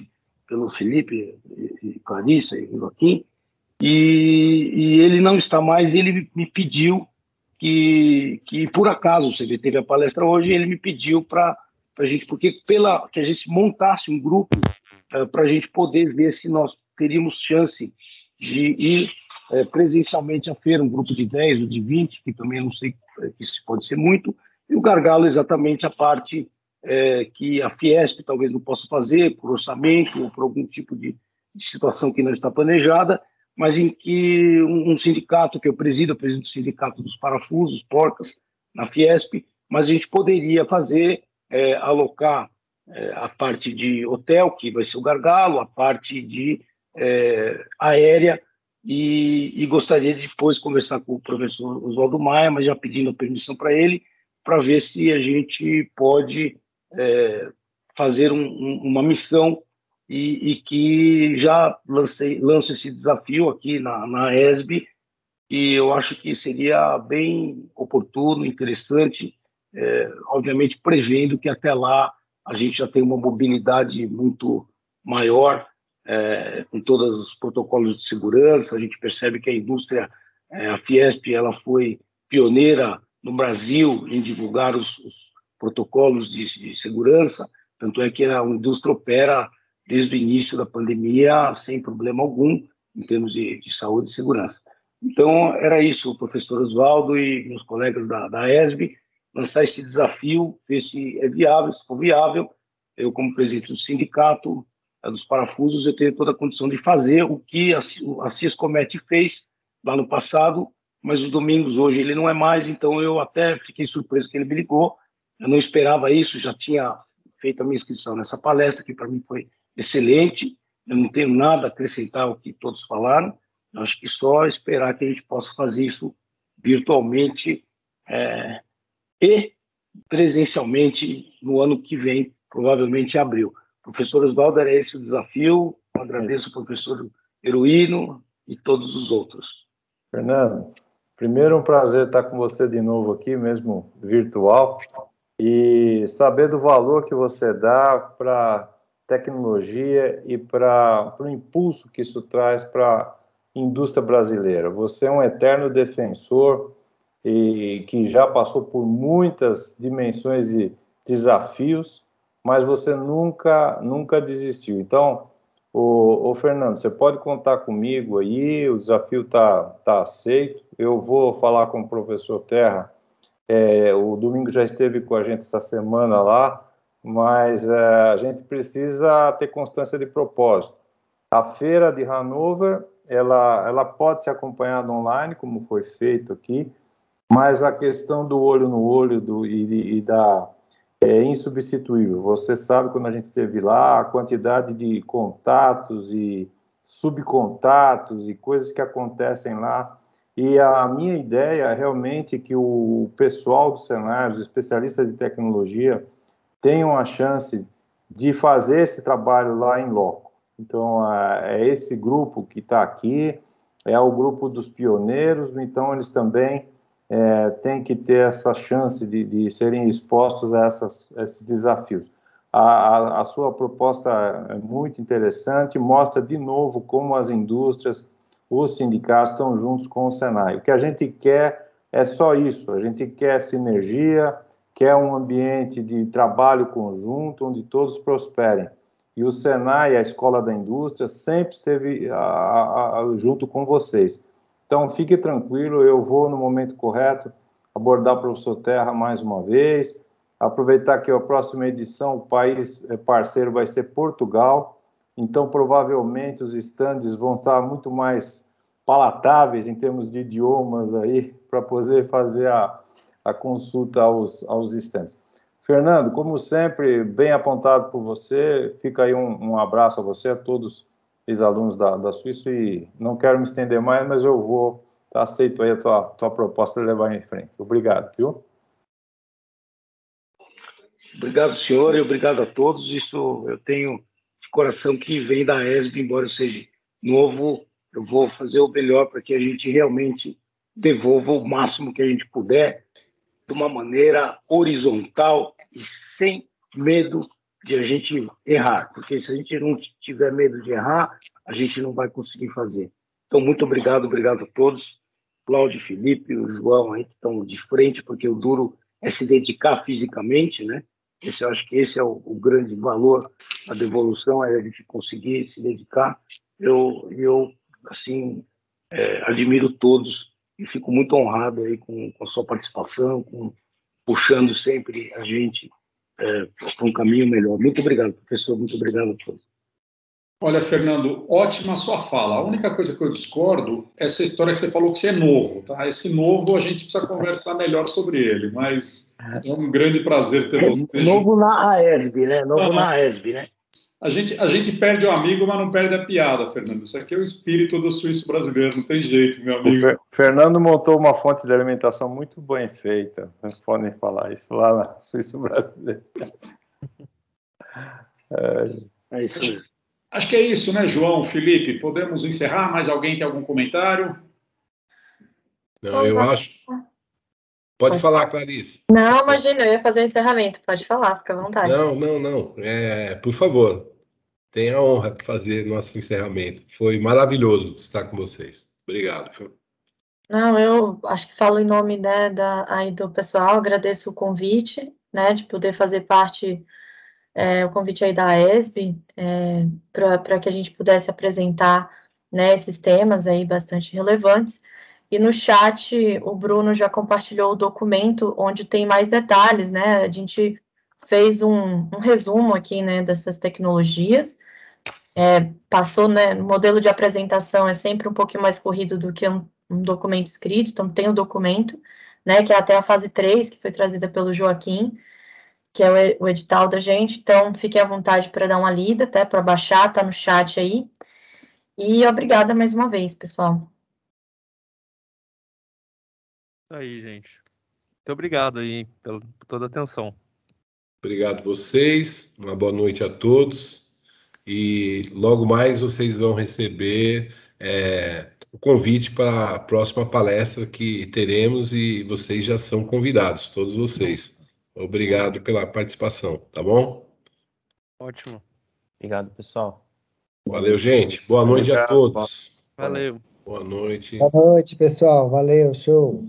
pelo Felipe, e Clarissa e Joaquim. E ele não está mais, ele me pediu que por acaso, você teve a palestra hoje, ele me pediu para a gente, que a gente montasse um grupo para a gente poder ver se nós teríamos chance de ir presencialmente à feira, um grupo de 10 ou de 20, que também não sei que se pode ser muito, e o gargalo exatamente a parte que a Fiesp talvez não possa fazer, por orçamento ou por algum tipo de situação que não está planejada, mas em que um sindicato que eu presido o Sindicato dos Parafusos, Porcas, na Fiesp, mas a gente poderia fazer, alocar a parte de hotel, que vai ser o gargalo, a parte de aérea, e gostaria de depois conversar com o professor Oswaldo Maia, mas já pedindo a permissão para ele, para ver se a gente pode fazer uma missão e que já lanço esse desafio aqui na ESB, e eu acho que seria bem oportuno, interessante, obviamente prevendo que até lá a gente já tem uma mobilidade muito maior, com todos os protocolos de segurança. A gente percebe que a indústria, a Fiesp, ela foi pioneira no Brasil em divulgar os protocolos de segurança, tanto é que a indústria opera desde o início da pandemia sem problema algum em termos de saúde e segurança. Então, era isso, o professor Oswaldo e meus colegas da ESB, lançar esse desafio, ver se é viável, se for viável. Eu, como presidente do sindicato dos parafusos, eu tenho toda a condição de fazer o que a CIES Comet fez lá no passado, mas os domingos hoje ele não é mais, então eu até fiquei surpreso que ele me ligou. Eu não esperava isso, já tinha feito a minha inscrição nessa palestra, que para mim foi excelente. Eu não tenho nada a acrescentar ao que todos falaram. Eu acho que só esperar que a gente possa fazer isso virtualmente e presencialmente no ano que vem, provavelmente em abril. Professor Oswaldo, era esse o desafio. Eu agradeço ao professor Eruíno e todos os outros. Fernando, primeiro um prazer estar com você de novo aqui, mesmo virtual, e saber do valor que você dá para tecnologia e para o impulso que isso traz para a indústria brasileira. Você é um eterno defensor e que já passou por muitas dimensões e desafios, mas você nunca desistiu. Então, Ô, Fernando, você pode contar comigo aí, o desafio tá aceito. Eu vou falar com o professor Terra. O Domingo já esteve com a gente essa semana lá, mas a gente precisa ter constância de propósito. A feira de Hannover, ela pode ser acompanhada online, como foi feito aqui, mas a questão do olho no olho é insubstituível. Você sabe, quando a gente esteve lá, a quantidade de contatos e subcontatos e coisas que acontecem lá. E a minha ideia é realmente que o pessoal do Senai, os especialistas de tecnologia, tenham a chance de fazer esse trabalho lá em loco. Então, é esse grupo que está aqui, é o grupo dos pioneiros, então eles também têm que ter essa chance de serem expostos a esses desafios. A sua proposta é muito interessante, mostra de novo como as indústrias, os sindicatos estão juntos com o Senai. O que a gente quer é só isso, a gente quer sinergia, quer um ambiente de trabalho conjunto, onde todos prosperem. E o Senai, a Escola da Indústria, sempre esteve junto com vocês. Então, fique tranquilo, eu vou, no momento correto, abordar o professor Terra mais uma vez, aproveitar que a próxima edição, o país parceiro vai ser Portugal, então, provavelmente, os estandes vão estar muito mais palatáveis em termos de idiomas aí, para poder fazer a consulta aos estandes. Fernando, como sempre, bem apontado por você, fica aí um abraço a você, a todos os alunos da Suíça, e não quero me estender mais, mas eu vou, aceito aí a tua proposta de levar em frente. Obrigado, viu? Obrigado, senhor, e obrigado a todos. Isso eu tenho de coração que vem da ESB, embora eu seja novo, eu vou fazer o melhor para que a gente realmente devolva o máximo que a gente puder, de uma maneira horizontal e sem medo de a gente errar, porque se a gente não tiver medo de errar, a gente não vai conseguir fazer. Então, muito obrigado a todos. Cláudio, Felipe, o João aí que estão de frente, porque o duro é se dedicar fisicamente, né? Eu acho que esse é o grande valor da devolução, é a gente conseguir se dedicar. Eu assim, admiro todos e fico muito honrado aí com a sua participação, puxando sempre a gente para um caminho melhor. Muito obrigado, professor, muito obrigado a todos. Olha, Fernando, ótima a sua fala. A única coisa que eu discordo é essa história que você falou que você é novo, tá? Esse novo a gente precisa conversar melhor sobre ele, mas é um grande prazer ter você. Novo na AESB, né? Na AESB, né? A gente perde o amigo, mas não perde a piada, Fernando. Isso aqui é o espírito do suíço brasileiro, não tem jeito, meu amigo. O Fernando montou uma fonte de alimentação muito bem feita. Vocês podem falar isso lá na Suíça brasileira. É isso mesmo. Acho que é isso, né, João, Felipe? Podemos encerrar? Mais alguém tem algum comentário? Não, eu acho. Pode falar, Clarice. Não, imagina, eu ia fazer o encerramento. Pode falar, fica à vontade. Não. Por favor, tenha a honra de fazer nosso encerramento. Foi maravilhoso estar com vocês. Obrigado. Não, eu acho que falo em nome, né, aí do pessoal, agradeço o convite, né, de poder fazer parte, o convite aí da ESB, para que a gente pudesse apresentar, né, esses temas aí bastante relevantes. E no chat, o Bruno já compartilhou o documento onde tem mais detalhes, né? A gente fez um resumo aqui, né, dessas tecnologias. Passou, né, o modelo de apresentação é sempre um pouquinho mais corrido do que um documento escrito, então tem o documento, né, que é até a fase 3, que foi trazida pelo Joaquim, que é o edital da gente. Então, fiquem à vontade para dar uma lida, até para baixar, tá no chat aí. E obrigada mais uma vez, pessoal. Aí, gente. Muito obrigado aí por toda a atenção. Obrigado a vocês, uma boa noite a todos, e logo mais vocês vão receber o convite para a próxima palestra que teremos, e vocês já são convidados, todos vocês. Obrigado pela participação, tá bom? Ótimo. Obrigado, pessoal. Valeu, gente. Boa noite a todos. Valeu. Boa noite. Boa noite, pessoal. Valeu, show.